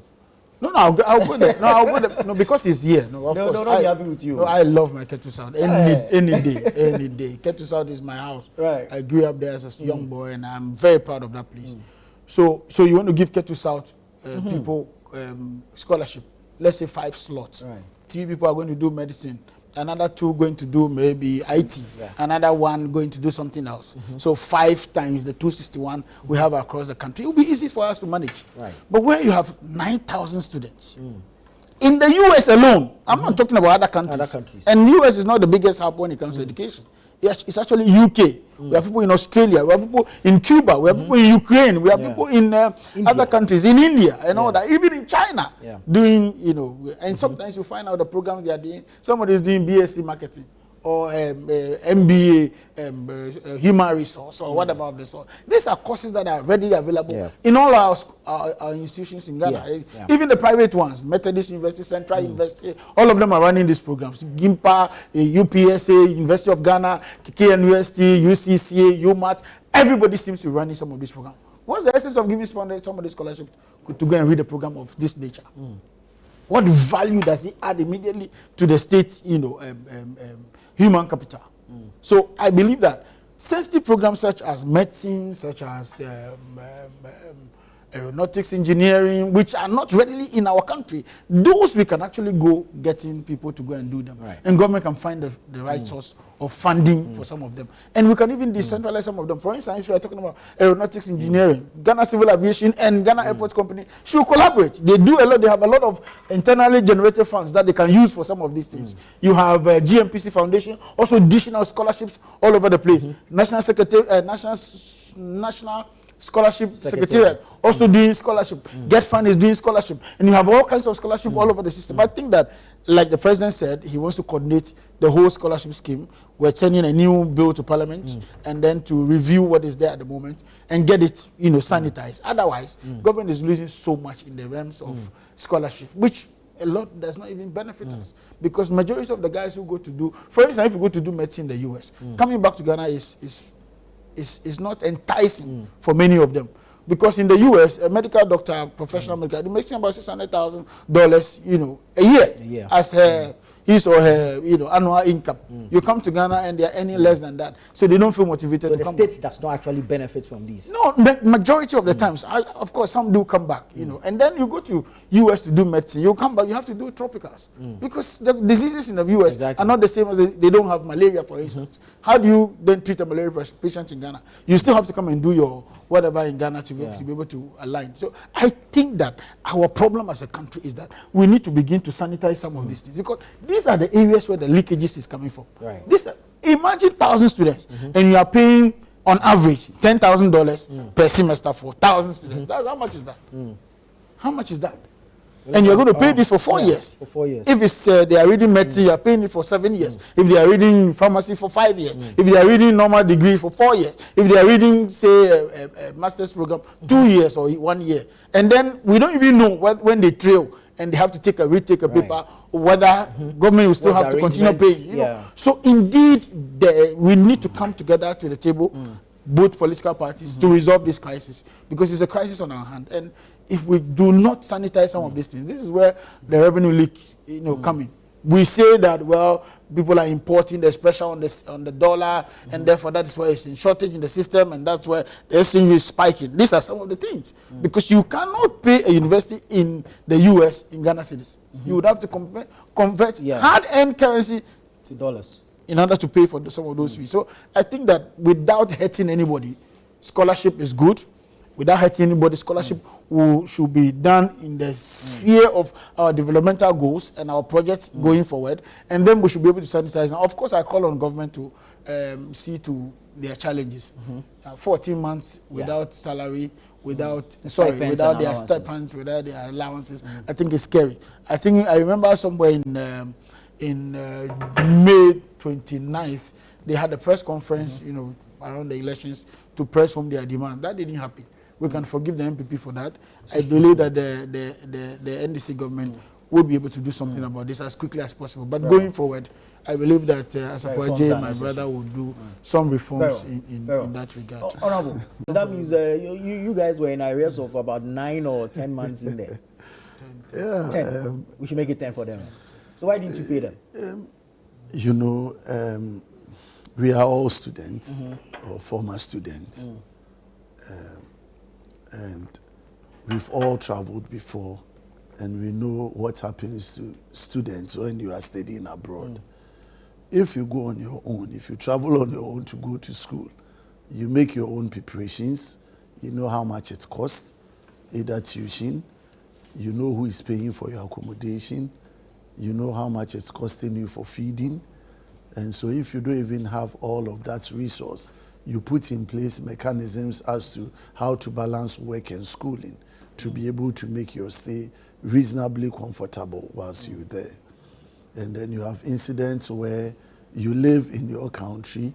No, I'll go there. I'll go there. No, because it's here. No, of course. I'll be happy with you. No, I love my Ketu South. Any day. Ketu South is my house. Right. I grew up there as a young boy, and I'm very proud of that place. So you want to give Ketu South people scholarship? Let's say 5 slots. Right. 3 people are going to do medicine. another 2 going to do maybe IT, another 1 going to do something else. So 5 times the 261 we have across the country. It will be easy for us to manage. Right. But where you have 9,000 students, in the US alone, I'm not talking about other countries. And US is not the biggest hub when it comes to education. It's actually UK. We have people in Australia. We have people in Cuba. We have people in Ukraine. We have people in other countries, in India and all that. Even in China, doing, and sometimes you find out the programs they are doing. Somebody is doing BSc marketing or MBA, human resource or whatever of the sort. These are courses that are readily available in all our institutions in Ghana. Even the private ones, Methodist University, Central University, all of them are running these programs. GIMPA, UPSA, University of Ghana, KNUST, UCCA, UMAT, everybody seems to be running some of these programs. What's the essence of giving somebody scholarship to go and read a program of this nature? What value does it add immediately to the state, human capital? So I believe that sensitive programs such as medicine, such as aeronautics engineering, which are not readily in our country, those we can actually go getting people to go and do them. And government can find the right source of funding for some of them. And we can even decentralize some of them. For instance, if we are talking about aeronautics engineering, Ghana Civil Aviation and Ghana Airport Company should collaborate. They do a lot. They have a lot of internally generated funds that they can use for some of these things. You have GMPC Foundation, also dishing out scholarships all over the place. National Scholarship Secretariat also doing scholarship. Get Fund is doing scholarship, and you have all kinds of scholarship all over the system. I think that, like the president said, he wants to coordinate the whole scholarship scheme. We're sending a new bill to Parliament, and then to review what is there at the moment and get it, sanitized. Otherwise, government is losing so much in the realms of scholarship, which a lot does not even benefit us, because majority of the guys who go to do, for instance, if you go to do medicine in the US, coming back to Ghana is not enticing for many of them, because in the US, a medical doctor, professional medical, they're making about $600,000, a year as his or her, annual income. You come to Ghana and they're earning less than that, so they don't feel motivated to come back. The state does not actually benefit from these. No, the majority of the times, of course, some do come back, and then you go to US to do medicine. You come back, you have to do tropicals, because the diseases in the US are not the same as they don't have malaria, for instance. How do you then treat a malaria patient in Ghana? You still have to come and do your whatever in Ghana to be able to align. So I think that our problem as a country is that we need to begin to sanitize some of these things, because these are the areas where the leakages is coming from. Imagine 1,000 students and you are paying on average $10,000 per semester for 1,000 students. How much is that? How much is that? And you're going to pay this for 4 years. For 4 years. If it's they are reading medicine, you are paying it for 7 years. If they are reading pharmacy for 5 years. If they are reading normal degree for 4 years. If they are reading, say, a master's program, 2 years or 1 year. And then we don't even know when they trail and they have to retake a paper, whether government will still have to continue paying. So indeed, we need to come together to the table, both political parties, to resolve this crisis, because it's a crisis on our hand. And if we do not sanitize some of these things, this is where the revenue leak, coming. We say that, well, people are importing, there's pressure on the dollar, and therefore that is why it's in shortage in the system, and that's where the exchange is spiking. These are some of the things, because you cannot pay a university in the US in Ghana cedis. You would have to convert hard-earned currency to dollars in order to pay for some of those fees. So I think that without hurting anybody, scholarship is good. Without hurting anybody, scholarship should be done in the sphere of our developmental goals and our projects going forward, and then we should be able to sanitize. Now, of course, I call on government to see to their challenges. 14 months without salary, without their stipends, without their allowances. I think it's scary. I remember somewhere in May 29th, they had a press conference, around the elections to press home their demand. That didn't happen. We can forgive the MPP for that. I believe that the NDC government will be able to do something about this as quickly as possible. But going forward, I believe that Asafo Ajay, my brother, will do some reforms in that regard. Honorable, that means you guys were in arrears of about 9 or 10 months in there. 10. We should make it 10 for them. So why didn't you pay them? We are all students or former students. And we've all traveled before, and we know what happens to students when you are studying abroad. if you go on your own, if you travel on your own to go to school, you make your own preparations, you know how much it costs, either tuition, you know who is paying for your accommodation, you know how much it's costing you for feeding. And so if you don't even have all of that resource, you put in place mechanisms as to how to balance work and schooling to be able to make your stay reasonably comfortable whilst you're there. And then you have incidents where you live in your country,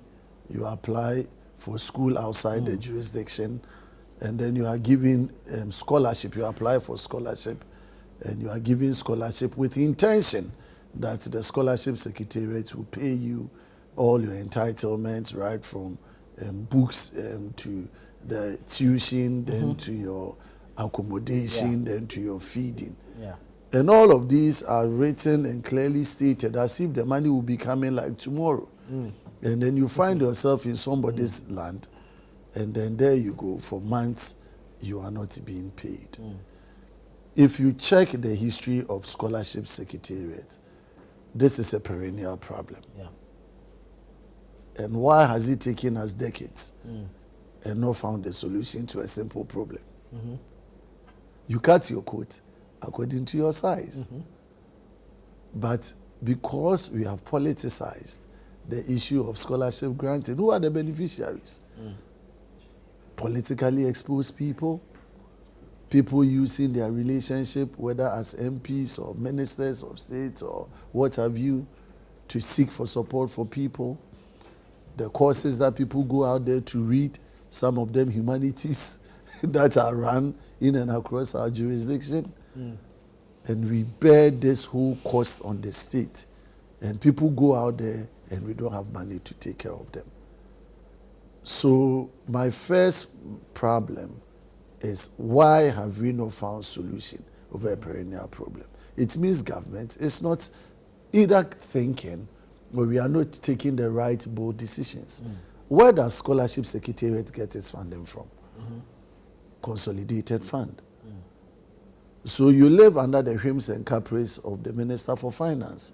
you apply for school outside the jurisdiction, and then you are given scholarship, you apply for scholarship, and you are given scholarship with the intention that the scholarship secretariat will pay you all your entitlements, right from books to the tuition, then to your accommodation, then to your feeding. Yeah. And all of these are written and clearly stated as if the money will be coming like tomorrow. And then you find yourself in somebody's land, and then there you go, for months you are not being paid. If you check the history of scholarship secretariat, this is a perennial problem. Yeah. And why has it taken us decades and not found a solution to a simple problem? You cut your coat according to your size. But because we have politicized the issue of scholarship granting, who are the beneficiaries? Politically exposed people, people using their relationship, whether as MPs or ministers of states or what have you, to seek for support for people. The courses that people go out there to read, some of them humanities, that are run in and across our jurisdiction. And we bear this whole cost on the state. And people go out there and we don't have money to take care of them. So my first problem is, why have we not found solution over a perennial problem? It means government is not either thinking or we are not taking the right bold decisions. Where does scholarship secretariat get its funding from? Consolidated fund. So you live under the whims and caprice of the Minister for Finance.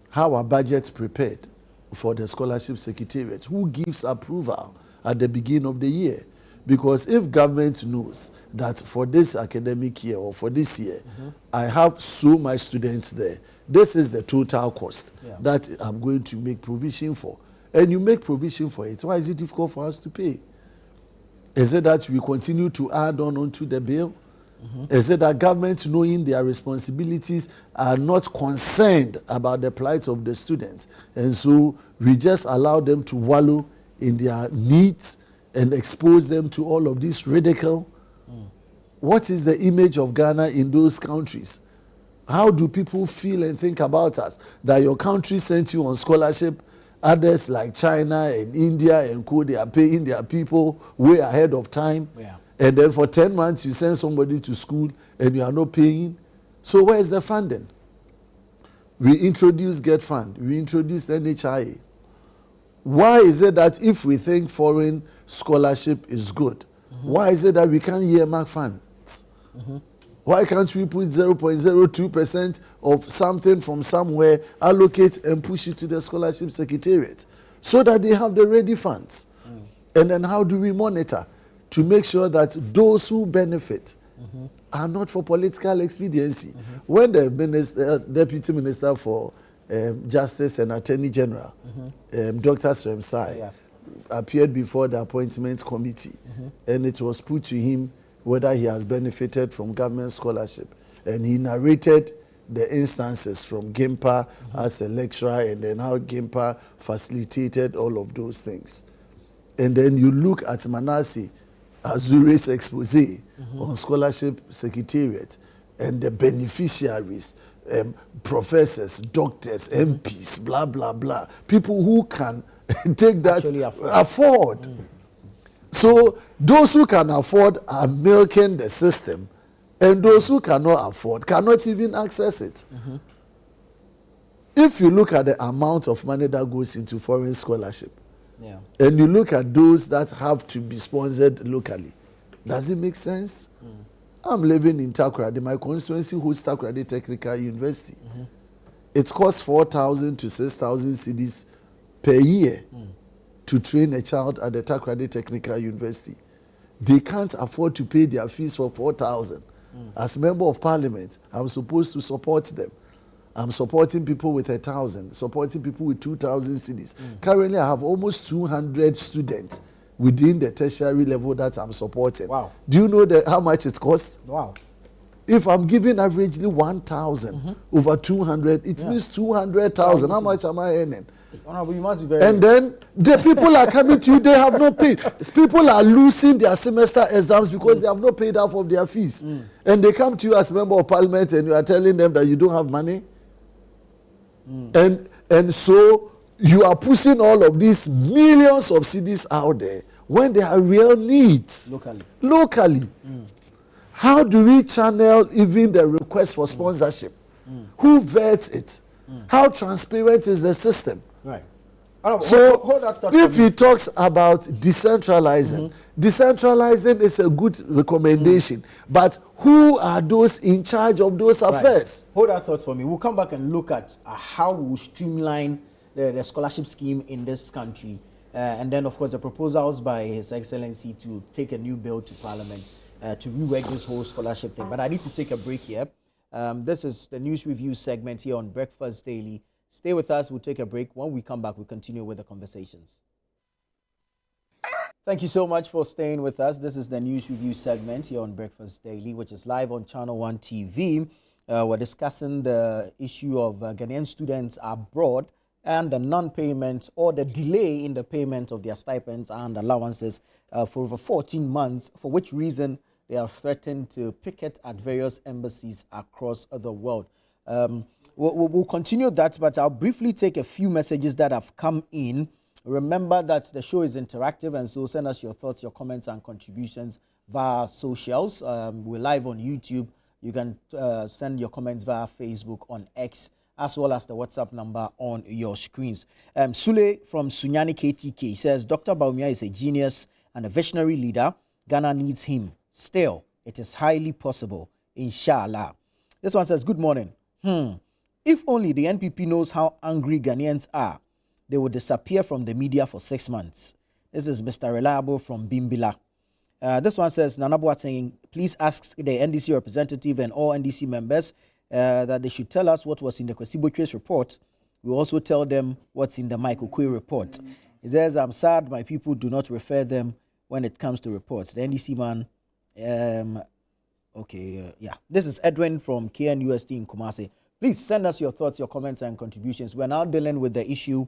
How are budgets prepared for the scholarship secretariat? Who gives approval at the beginning of the year? Because if government knows that for this academic year or for this year, I have so much students there, this is the total cost that I'm going to make provision for. And you make provision for it, why is it difficult for us to pay? Is it that we continue to add on onto the bill? Is it that government, knowing their responsibilities, are not concerned about the plight of the students? And so we just allow them to wallow in their needs and expose them to all of this ridicule? What is the image of Ghana in those countries? How do people feel and think about us? That your country sent you on scholarship, others like China and India and Co, they are paying their people way ahead of time. And then for 10 months you send somebody to school and you are not paying. So where is the funding? We introduced Get Fund, we introduced NHIA. Why is it that if we think foreign scholarship is good, why is it that we can't earmark funds? Why can't we put 0.02% of something from somewhere, allocate and push it to the scholarship secretariat so that they have the ready funds? And then how do we monitor to make sure that those who benefit are not for political expediency? When the Deputy Minister for Justice and Attorney General, Dr. Sremsai, appeared before the appointment committee, and it was put to him whether he has benefited from government scholarship, and he narrated the instances from GIMPA as a lecturer, and then how GIMPA facilitated all of those things. And then you look at Manasseh Azure's expose on scholarship secretariat and the beneficiaries, professors, doctors, MPs, blah, blah, blah. People who can take that, afford. So those who can afford are milking the system, and those who cannot afford cannot even access it. If you look at the amount of money that goes into foreign scholarship, and you look at those that have to be sponsored locally, does it make sense? I'm living in Takoradi. My constituency hosts Takoradi Technical University. it costs 4,000 to 6,000 cedis per year to train a child at the Takoradi Technical University. They can't afford to pay their fees for 4,000. As member of parliament, I'm supposed to support them. I'm supporting people with 1,000, supporting people with 2,000 cedis. Currently, I have almost 200 students within the tertiary level that I'm supporting. Wow. Do you know how much it costs? Wow. If I'm giving averagely 1,000 over 200, it means 200,000. How much am I earning? Honorable, you must be very... And then the people are coming to you, they have not paid. People are losing their semester exams because they have not paid half of their fees. And they come to you as member of parliament and you are telling them that you don't have money. And so you are pushing all of these millions of cedis out there when there are real needs. Locally. How do we channel even the request for sponsorship? Who vets it? How transparent is the system? Right. So hold that thought if he talks about decentralizing, decentralizing is a good recommendation. But who are those in charge of those affairs? Hold that thought for me. We'll come back and look at how we streamline the scholarship scheme in this country. And then, of course, the proposals by His Excellency to take a new bill to Parliament to rework this whole scholarship thing. But I need to take a break here. This is the news review segment here on Breakfast Daily. Stay with us. We'll take a break. When we come back, we'll continue with the conversations. Thank you so much for staying with us. This is the news review segment here on Breakfast Daily, which is live on ChannelOne TV. We're discussing the issue of Ghanaian students abroad and the non-payment or the delay in the payment of their stipends and allowances for over 14 months, for which reason they have threatened to picket at various embassies across the world. We'll continue that, but I'll briefly take a few messages that have come in. Remember that the show is interactive, and so send us your thoughts, your comments, and contributions via socials. We're live on YouTube. You can send your comments via Facebook, on X, as well as the WhatsApp number on your screens. Sule from Sunyani KTK says, Dr. Bawumia is a genius and a visionary leader. Ghana needs him. Still, it is highly possible, inshallah. This one says, good morning. If only the NPP knows how angry Ghanaians are, they will disappear from the media for 6 months. This is Mr. Reliable from Bimbila. This one says, Nana Boateng, please ask the NDC representative and all NDC members that they should tell us what was in the Kwesi Botwe's report. We also tell them what's in the Michael Kwe report. He says, I'm sad my people do not refer them when it comes to reports. The NDC man, This is Edwin from KNUST in Kumasi. Please send us your thoughts, your comments, and contributions. We're now dealing with the issue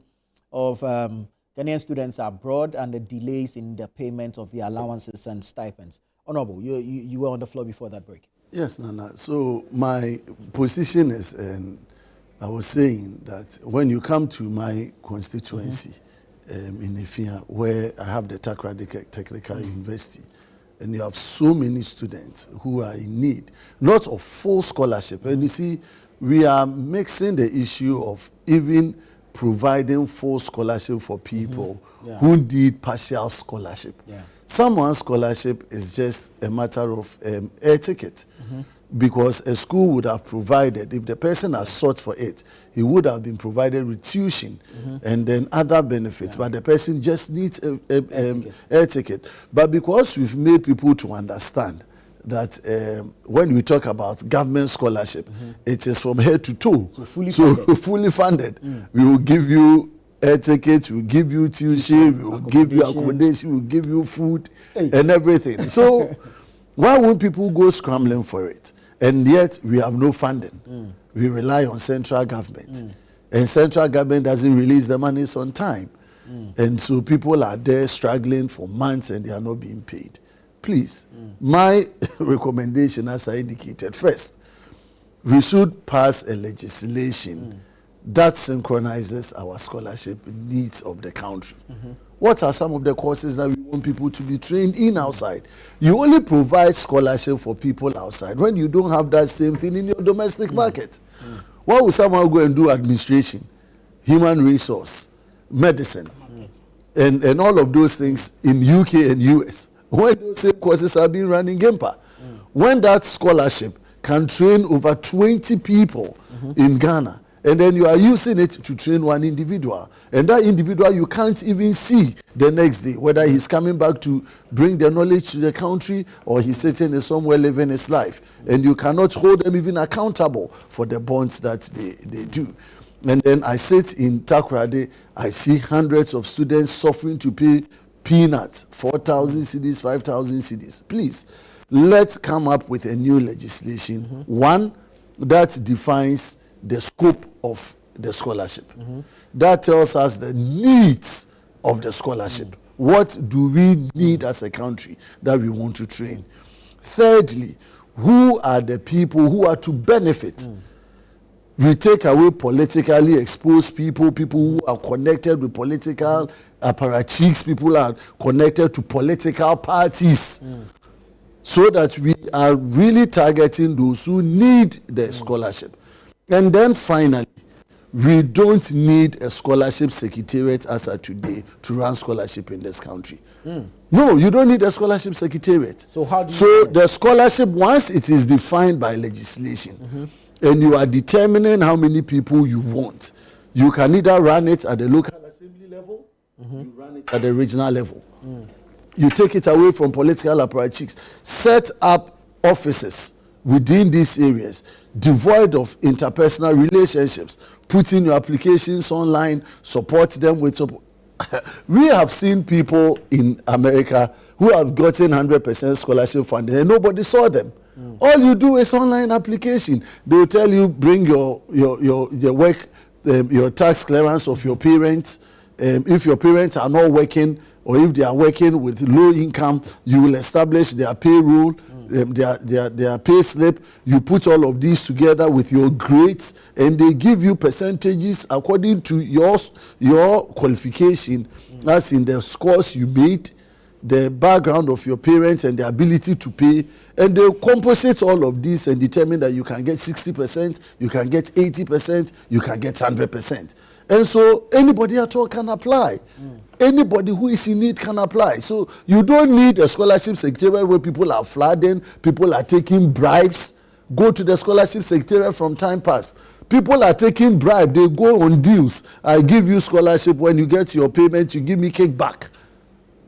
of Ghanaian students abroad and the delays in the payment of the allowances and stipends. Honorable, you were on the floor before that break. Yes, Nana. So my position is, I was saying that when you come to my constituency in Efia, where I have the Takoradi Technical University, and you have so many students who are in need, not of full scholarship. And you see, we are mixing the issue of even providing full scholarship for people who need partial scholarship. Someone's scholarship is just a matter of air ticket. Because a school would have provided, if the person has sought for it, he would have been provided with tuition and then other benefits, but the person just needs a air ticket. But because we've made people to understand that when we talk about government scholarship, it is from head to toe. So fully funded. We will give you air tickets, we will give you tuition, we will give you accommodation, we will give you food and everything. So why won't people go scrambling for it? And yet we have no funding. We rely on central government. And central government doesn't release the monies on time. And so people are there struggling for months and they are not being paid. Please, my recommendation, as I indicated, first, we should pass a legislation that synchronizes our scholarship needs of the country. What are some of the courses that we want people to be trained in outside? You only provide scholarship for people outside when you don't have that same thing in your domestic market. Why would someone go and do administration, human resource, medicine, and all of those things in UK and US when those same courses are being run in Gempa? When that scholarship can train over 20 people in Ghana and then you are using it to train one individual, and that individual you can't even see the next day whether he's coming back to bring the knowledge to the country or he's sitting somewhere living his life, and you cannot hold them even accountable for the bonds that they do. And then I sit in Takoradi, I see hundreds of students suffering to pay peanuts, 4,000 cedis, 5,000 cedis. Please, let's come up with a new legislation, one that defines the scope of the scholarship, that tells us the needs of the scholarship. What do we need as a country that we want to train? Thirdly, who are the people who are to benefit? We take away politically exposed people who are connected with political apparatchiks, people who are connected to political parties, so that we are really targeting those who need the scholarship. And then finally, we don't need a scholarship secretariat as of today to run scholarship in this country. No, you don't need a scholarship secretariat. So how do you So the scholarship, once it is defined by legislation, and you are determining how many people you want, you can either run it at the local assembly level, you run it at the regional level. You take it away from political apparatchiks, set up offices within these areas, devoid of interpersonal relationships, put in your applications online, support them with support. We have seen people in America who have gotten 100% scholarship funding and nobody saw them. All you do is online application. They will tell you bring your work, your tax clearance of your parents. If your parents are not working, or if they are working with low income, you will establish their payroll, their pay slip. You put all of these together with your grades, and they give you percentages according to your qualification, as in the scores you made, the background of your parents, and the ability to pay. And they composite all of this and determine that you can get 60%, you can get 80%, you can get 100%. And so anybody at all can apply. Anybody who is in need can apply. So you don't need a scholarship secretariat where people are flooding, people are taking bribes. Go to the scholarship secretariat from time past. People are taking bribe. They go on deals. I give you scholarship. When you get your payment, you give me kickback.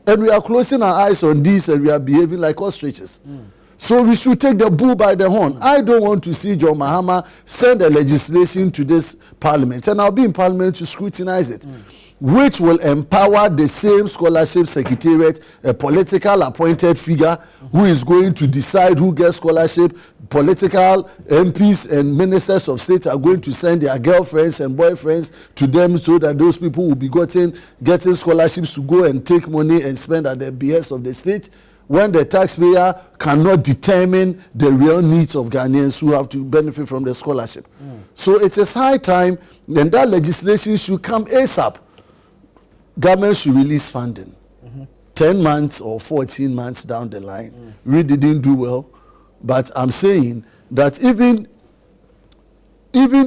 And we are closing our eyes on this, and we are behaving like ostriches. So we should take the bull by the horn. I don't want to see John Mahama send a legislation to this parliament, and I'll be in parliament to scrutinize it, which will empower the same scholarship secretariat, a political appointed figure who is going to decide who gets scholarship. Political MPs and ministers of state are going to send their girlfriends and boyfriends to them, so that those people will be getting scholarships to go and take money and spend at the behest of the state, when the taxpayer cannot determine the real needs of Ghanaians who have to benefit from the scholarship. So it is high time, and that legislation should come ASAP. Government should release funding. 10 months or 14 months down the line, we didn't do well, but I'm saying that even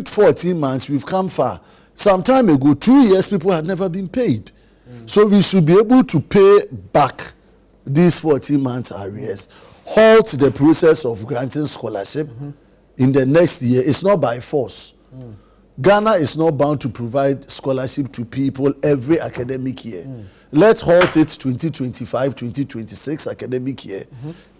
14 months, we've come far. Some time ago, 2 years, people had never been paid. So we should be able to pay back these 14 months arrears, halt the process of granting scholarship in the next year. It's not by force. Ghana is not bound to provide scholarship to people every academic year. Let's halt it 2025, 2026 academic year.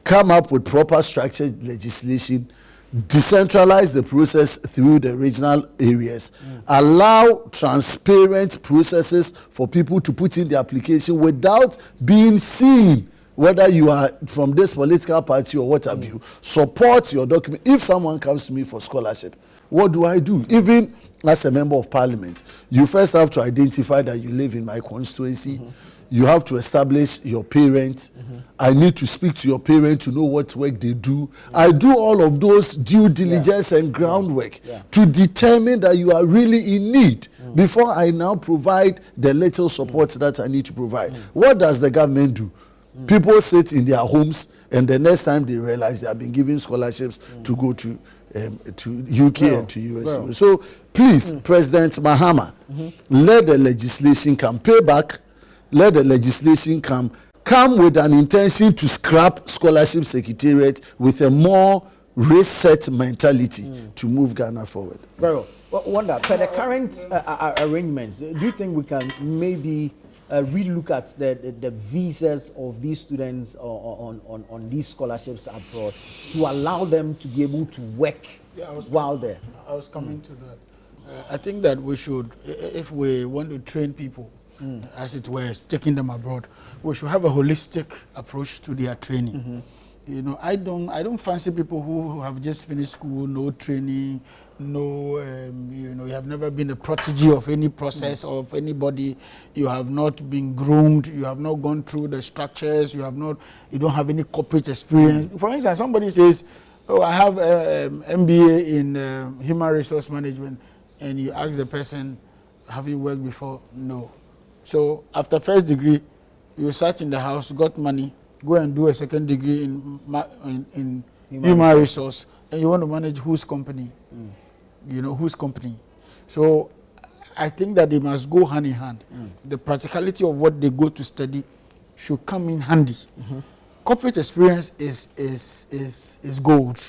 Come up with proper structured legislation, decentralize the process through the regional areas, allow transparent processes for people to put in the application without being seen, whether you are from this political party or what have you. Support your document. If someone comes to me for scholarship, what do I do? Even as a member of parliament, you first have to identify that you live in my constituency. You have to establish your parents. I need to speak to your parents to know what work they do. I do all of those due diligence and groundwork to determine that you are really in need before I now provide the little support that I need to provide. What does the government do? People sit in their homes, and the next time they realize they have been given scholarships to go to UK and to US. So please, President Mahama, let the legislation come. Pay back. Let the legislation come with an intention to scrap scholarship secretariat with a more reset mentality to move Ghana forward. Very well. Wonder, per the current arrangements, do you think we can maybe relook at the visas of these students on these scholarships abroad to allow them to be able to work while there? I was coming to that. I think that we should, if we want to train people, as it were, taking them abroad, we should have a holistic approach to their training. You know, I don't fancy people who have just finished school, no training, no, you know, you have never been a prodigy of any process or of anybody. You have not been groomed. You have not gone through the structures. You don't have any corporate experience. For instance, somebody says, "Oh, I have MBA in human resource management," and you ask the person, "Have you worked before?" No. So after first degree, you sat in the house, got money, go and do a second degree in human resource, and you want to manage whose company? You know, whose company? So I think that they must go hand in hand. The practicality of what they go to study should come in handy. Corporate experience is gold.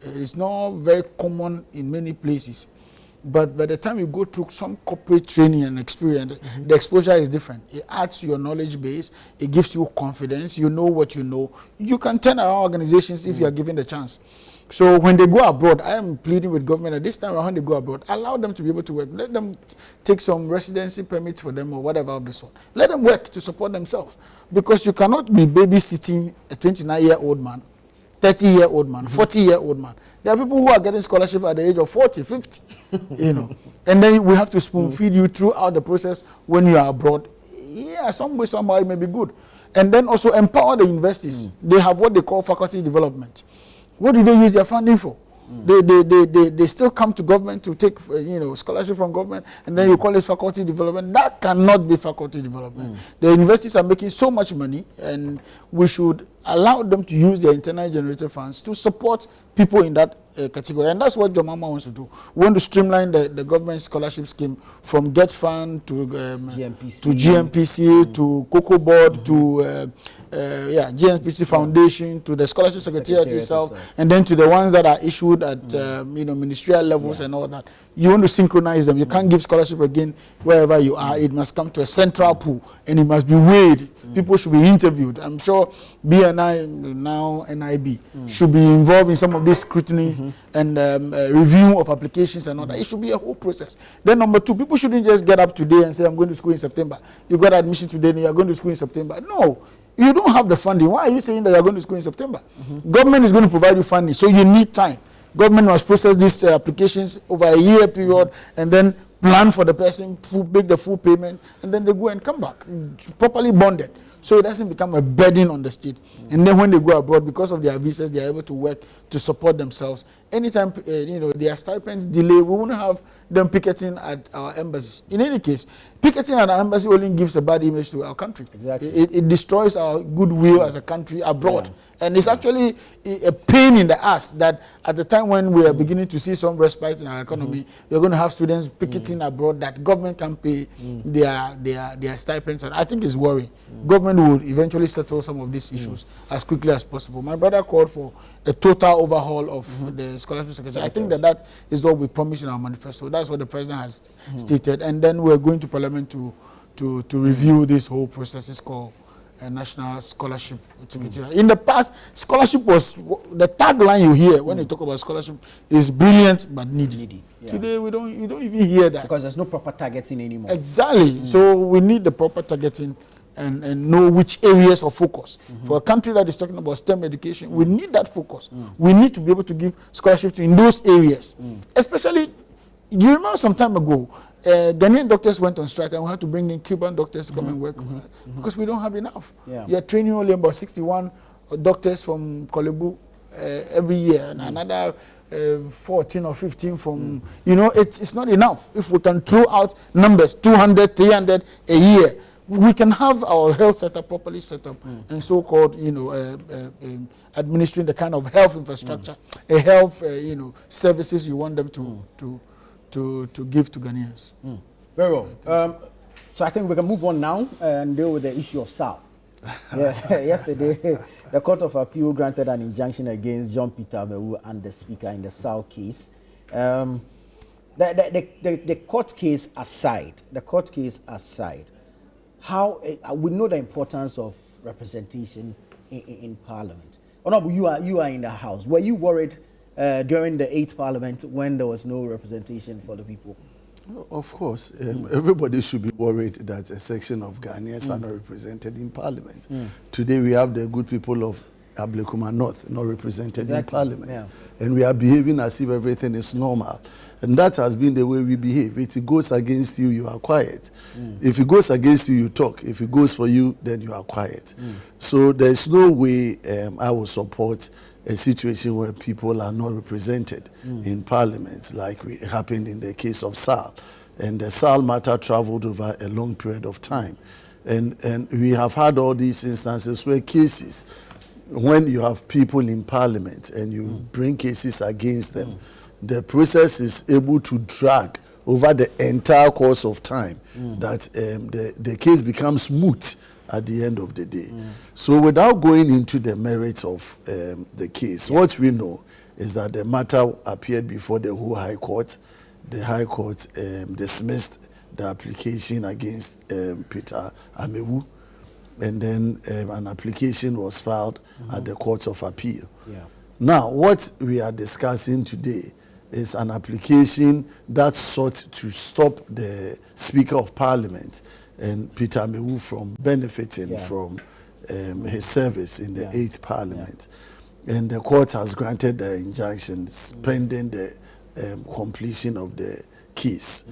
It's not very common in many places. But by the time you go through some corporate training and experience, the exposure is different. It adds to your knowledge base. It gives you confidence. You know what you know. You can turn around organizations if you are given the chance. So when they go abroad, I am pleading with government at this time when they go abroad, allow them to be able to work. Let them take some residency permits for them or whatever of the sort. Let them work to support themselves. Because you cannot be babysitting a 29-year-old man, 30-year-old man, 40-year-old man. There are people who are getting scholarship at the age of 40, 50, you know. And then we have to spoon feed you throughout the process when you are abroad. Yeah, some way, somehow it may be good. And then also empower the universities. They have what they call faculty development. What do they use their funding for? They still come to government to take scholarship from government, and then you call it faculty development. That cannot be faculty development. The universities are making so much money, and we should allow them to use their internal generated funds to support people in that category. And that's what Jomama wants to do. We want to streamline the government scholarship scheme from Get Fund to GMPC to Cocoa Board to GNPC Foundation to the Scholarship Secretariat itself, and then to the ones that are issued at ministerial levels and all that. You want to synchronize them. You can't give scholarship again wherever you are. It must come to a central pool, and it must be weighed. People should be interviewed. I'm sure BNI, now NIB, should be involved in some of this scrutiny and review of applications and all that. It should be a whole process. Then number two, people shouldn't just get up today and say, I'm going to school in September. You got admission today and you're going to school in September. No. You don't have the funding. Why are you saying that you're going to school in September? Government is going to provide you funding, so you need time. Government must process these applications over a year period and then plan for the person, make the full payment, and then they go and come back, properly bonded. So it doesn't become a burden on the state. And then when they go abroad, because of their visas, they are able to work to support themselves. Anytime their stipends delay, we won't have them picketing at our embassies. In any case, picketing at our embassy only gives a bad image to our country. Exactly. It destroys our goodwill as a country abroad. And it's actually a pain in the ass that at the time when we are beginning to see some respite in our economy, we're going to have students picketing abroad that government can pay their stipends. And I think it's worrying. Government will eventually settle some of these issues as quickly as possible. My brother called for a total overhaul of the scholarship secretary. I think that is what we promised in our manifesto. That's what the president has stated. And then we're going to parliament to review this whole process. It's called a national scholarship secretary. In the past, scholarship was the tagline you hear when you talk about scholarship is brilliant but needy. Today we don't even hear that because there's no proper targeting anymore. Exactly. So we need the proper targeting and know which areas of focus. For a country that is talking about STEM education, we need that focus. We need to be able to give scholarship in those areas. Especially, you remember some time ago, Ghanaian doctors went on strike and we had to bring in Cuban doctors to come and work because we don't have enough. You're training only about 61 doctors from Kolebu every year and another 14 or 15 from, it's not enough. If we can throw out numbers, 200, 300 a year, we can have our health setup properly set up and so-called, administering the kind of health infrastructure, a health, services you want them to give to Ghanaians. Very well. So I think we can move on now and deal with the issue of SAL. Yesterday, The Court of Appeal granted an injunction against John Peter Amewu and the Speaker in the Sal case. The court case aside, how we know the importance of representation in Parliament. Honorable, you are in the House. Were you worried during the 8th Parliament when there was no representation for the people? Of course, everybody should be worried that a section of Ghanaians are not represented in Parliament. Today we have the good people of Ablekuma North not represented in Parliament. And we are behaving as if everything is normal. And that has been the way we behave. If it goes against you, you are quiet. If it goes against you, you talk. If it goes for you, then you are quiet. So there's no way I will support a situation where people are not represented in Parliament, like it happened in the case of Sal. And the Sal matter traveled over a long period of time. And we have had all these instances where cases, when you have people in Parliament and you bring cases against them, the process is able to drag over the entire course of time, that the case becomes moot at the end of the day. So without going into the merits of the case, what we know is that the matter appeared before the whole High Court. The High Court dismissed the application against Peter Amewu, and then an application was filed at the Court of Appeal. Now, what we are discussing today is an application that sought to stop the Speaker of Parliament and Peter Amewu from benefiting from his service in the 8th Parliament. And the court has granted the injunctions pending the completion of the case.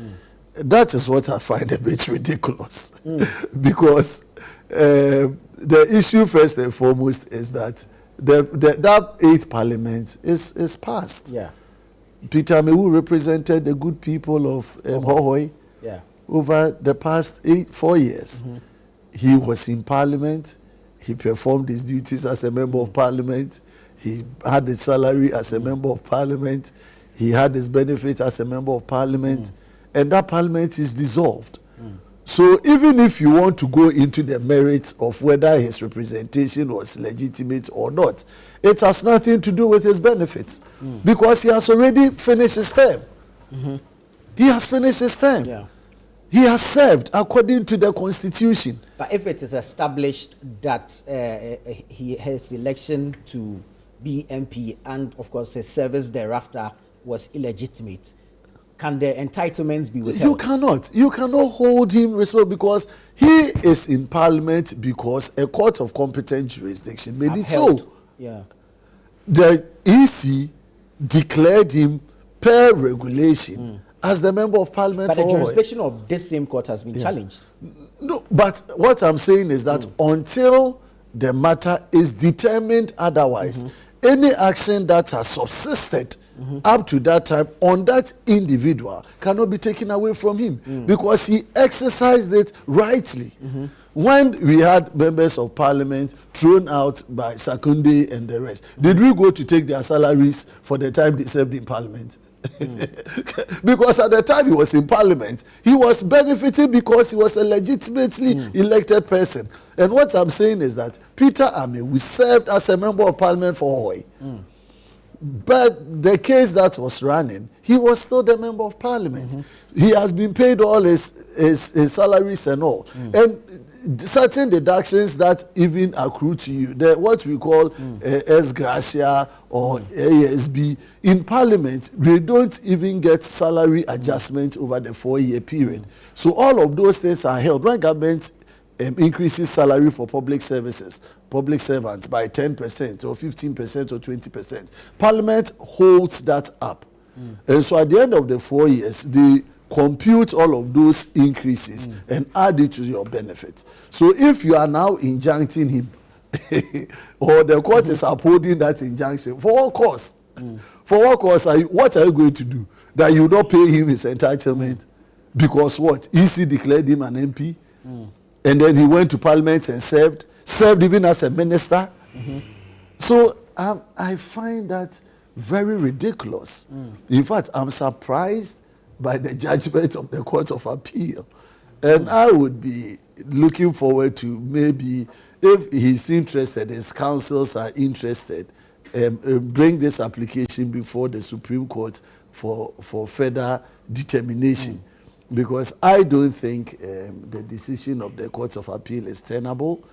That is what I find a bit ridiculous. Because the issue first and foremost is that that 8th Parliament is passed. Peter Amewu represented the good people of Hohoi over the past 4 years. He was in Parliament. He performed his duties as a member of Parliament. He had his salary as a member of Parliament. He had his benefits as a member of Parliament. And that Parliament is dissolved. So even if you want to go into the merits of whether his representation was legitimate or not, it has nothing to do with his benefits, because he has already finished his term. He has finished his term. He has served according to the Constitution. But if it is established that his election to be MP and, of course, his service thereafter was illegitimate, can the entitlements be withheld? You cannot hold him responsible, because he is in Parliament because a court of competent jurisdiction made it so. The EC declared him per regulation as the member of Parliament. But the jurisdiction of this same court has been challenged. No, but what I'm saying is that until the matter is determined otherwise, any action that has subsisted up to that time on that individual cannot be taken away from him, because he exercised it rightly. When we had members of Parliament thrown out by Sakunde and the rest, did we go to take their salaries for the time they served in Parliament? Because at the time he was in Parliament, he was benefiting because he was a legitimately elected person. And what I'm saying is that Peter Amewu served as a member of Parliament for Hoy. But the case that was running, he was still the member of Parliament. He has been paid all his salaries and all. And certain deductions that even accrue to you, what we call S gratia or ASB, in Parliament, we don't even get salary adjustment over the 4-year period. So all of those things are held. When government increases salary for public services, public servants by 10% or 15% or 20%, Parliament holds that up. And so at the end of the 4 years, they compute all of those increases and add it to your benefits. So if you are now injuncting him, or the court is upholding that injunction, for what cause? For what cause? What are you going to do? That you not pay him his entitlement? Because what? EC declared him an MP, and then he went to Parliament and served even as a minister. So I find that very ridiculous. In fact, I'm surprised by the judgment of the Court of Appeal. And I would be looking forward to maybe if he's interested, his counsels are interested, bring this application before the Supreme Court for further determination. Because I don't think the decision of the Courts of Appeal is tenable.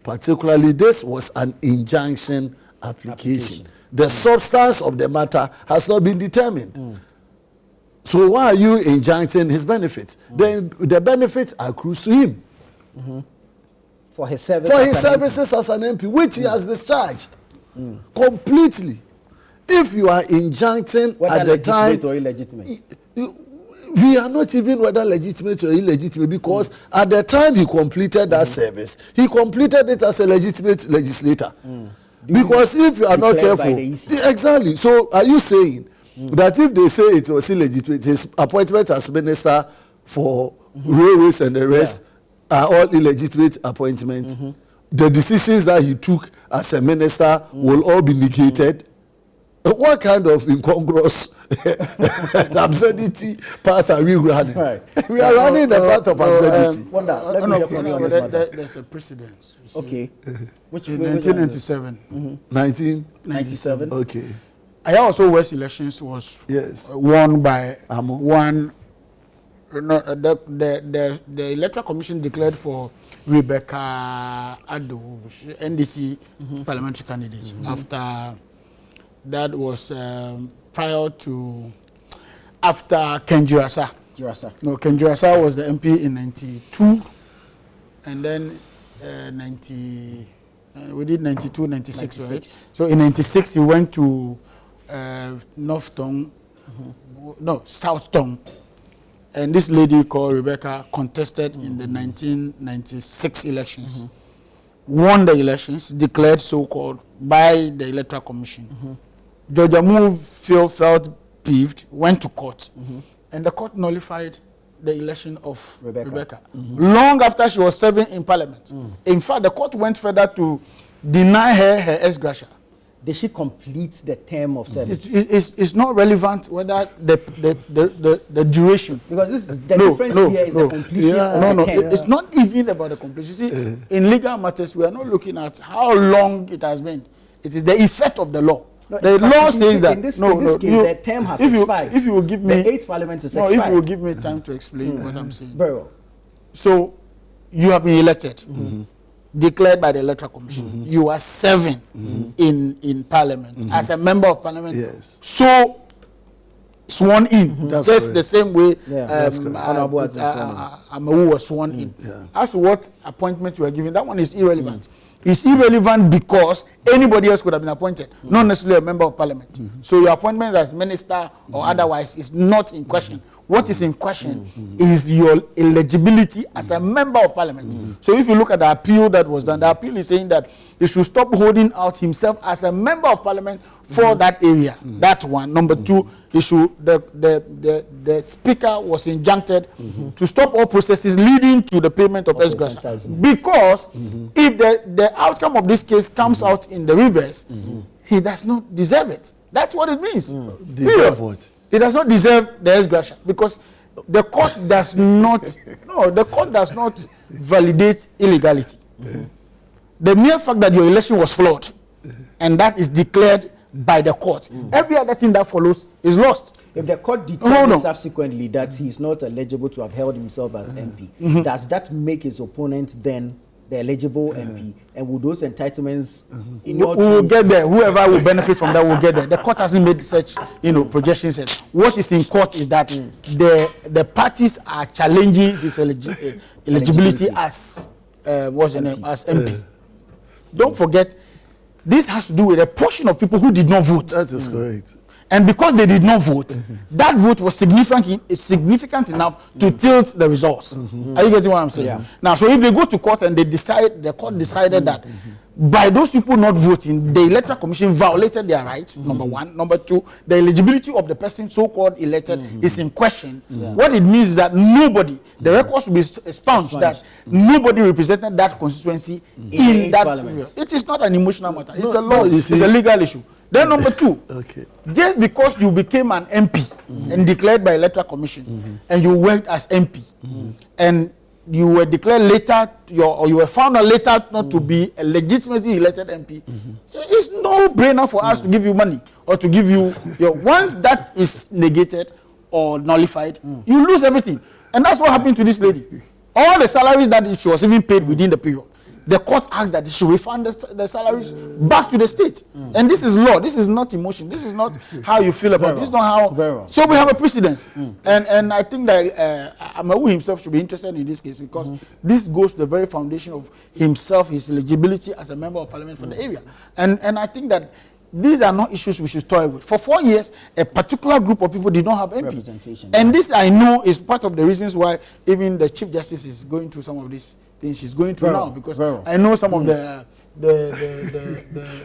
Particularly, this was an injunction application. The substance of the matter has not been determined. So why are you injuncting his benefits? The benefits accrues to him. For his service. For his services as an MP, which he has discharged completely. If you are injuncting whether at the time, or illegitimate. We are not even whether legitimate or illegitimate, because at the time he completed that service, he completed it as a legitimate legislator. Because if you are not careful, exactly. So are you saying that if they say it was illegitimate, his appointment as minister for railways and the rest are all illegitimate appointments? The decisions that he took as a minister will all be negated. What kind of incongruous absurdity path are we running? Right. We are running the path of absurdity. There's a precedence. Okay. Which in 1997. 1997. Okay. Also West elections was won by one. The Electoral Commission declared for Rebecca Addo, NDC parliamentary candidate. After that was prior to after Ken Jirasa. No, Ken Jirasa was the MP in 92, and then we did 92, 96, right? So in 96 he went to North Tong, no, South Tong, and this lady called Rebecca contested in the 1996 elections, won the elections, declared so-called by the Electoral Commission. Georgia Amu felt peeved, went to court, and the court nullified the election of Rebecca. Long after she was serving in Parliament. In fact, the court went further to deny her ex gratia. Did she complete the term of service? It's not relevant whether the duration. Because this is the difference here is the completion of the term. It's not even about the completion. You see, in legal matters, we are not looking at how long it has been. It is the effect of the law. No, the law says that in this case, the term has expired. If you will give me the 8th Parliament is expired. If you will give me time to explain what I'm saying. Very well. So you have been elected, declared by the Electoral Commission. You are serving in Parliament as a member of Parliament. Yes. So sworn in, That's just correct. the same way Amawu was sworn in. As to what appointment you are given, that one is irrelevant. It's irrelevant because anybody else could have been appointed, not necessarily a member of Parliament. So your appointment as minister or otherwise is not in question. What is in question is your eligibility as a member of Parliament. So if you look at the appeal that was done, the appeal is saying that he should stop holding out himself as a member of Parliament for that area. That one. Number two, he should, the speaker was injuncted to stop all processes leading to the payment of ex gratia. Because if the outcome of this case comes out in the reverse, he does not deserve it. That's what it means. Deserve what? He does not deserve the ex gratia because the court does not. The court does not validate illegality. The mere fact that your election was flawed, and that is declared by the court, every other thing that follows is lost. If the court determines subsequently that he is not eligible to have held himself as MP, does that make his opponent then the eligible MP? And will those entitlements we will get there. Whoever will benefit from that will get there. The court hasn't made such projections yet. What is in court is that the parties are challenging his eligibility as what's the name, as MP. Don't forget, this has to do with a portion of people who did not vote. That is correct. And because they did not vote, that vote was significant enough to tilt the results. Are you getting what I'm saying? Yeah. Now, so if they go to court and the court decided that by those people not voting, the Electoral Commission violated their rights, number one. Number two, the eligibility of the person so-called elected is in question. What it means is that nobody, the records will be expunged, that nobody represented that constituency in that Parliament. It is not an emotional matter. It's a law. It's a legal issue. Then number two, just because you became an MP and declared by Electoral Commission and you worked as MP and you were declared later, or you were found out later not to be a legitimately elected MP, it's no brainer for us to give you money or to give you once that is negated or nullified, you lose everything. And that's what happened to this lady. All the salaries that she was even paid within the period, the court asked that they should refund the salaries back to the state. And this is law. This is not emotion. This is not how you feel about it. This is not how. So we have a precedence. And I think that Amawu himself should be interested in this case because this goes to the very foundation of himself, his eligibility as a member of parliament for the area. And I think that these are not issues we should toy with. For 4 years, a particular group of people did not have MP. Representation. And this, I know, is part of the reasons why even the Chief Justice is going through some of these things she's going through now, because I know some of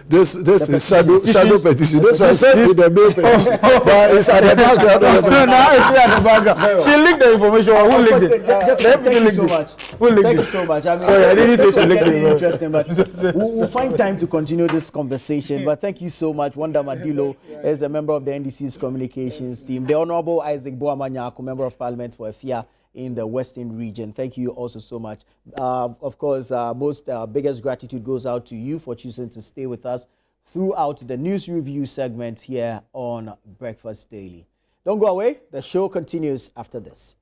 this is shadow petition. This was sent to the main petition, but it's at the background. No, it's at the background. She leaked the information. Who leaked it? Thank you so much. Thank you so much. I mean, sorry, I didn't say she leaked it. Interesting, but we'll find time to continue this conversation. But thank you so much. Wanda Madilo is a member of the NDC's communications team. The Honorable Isaac Bawumia, member of Parliament for Efia in the Western region. Thank you also so much. Of course, biggest gratitude goes out to you for choosing to stay with us throughout the news review segment here on Breakfast Daily. Don't go away. The show continues after this.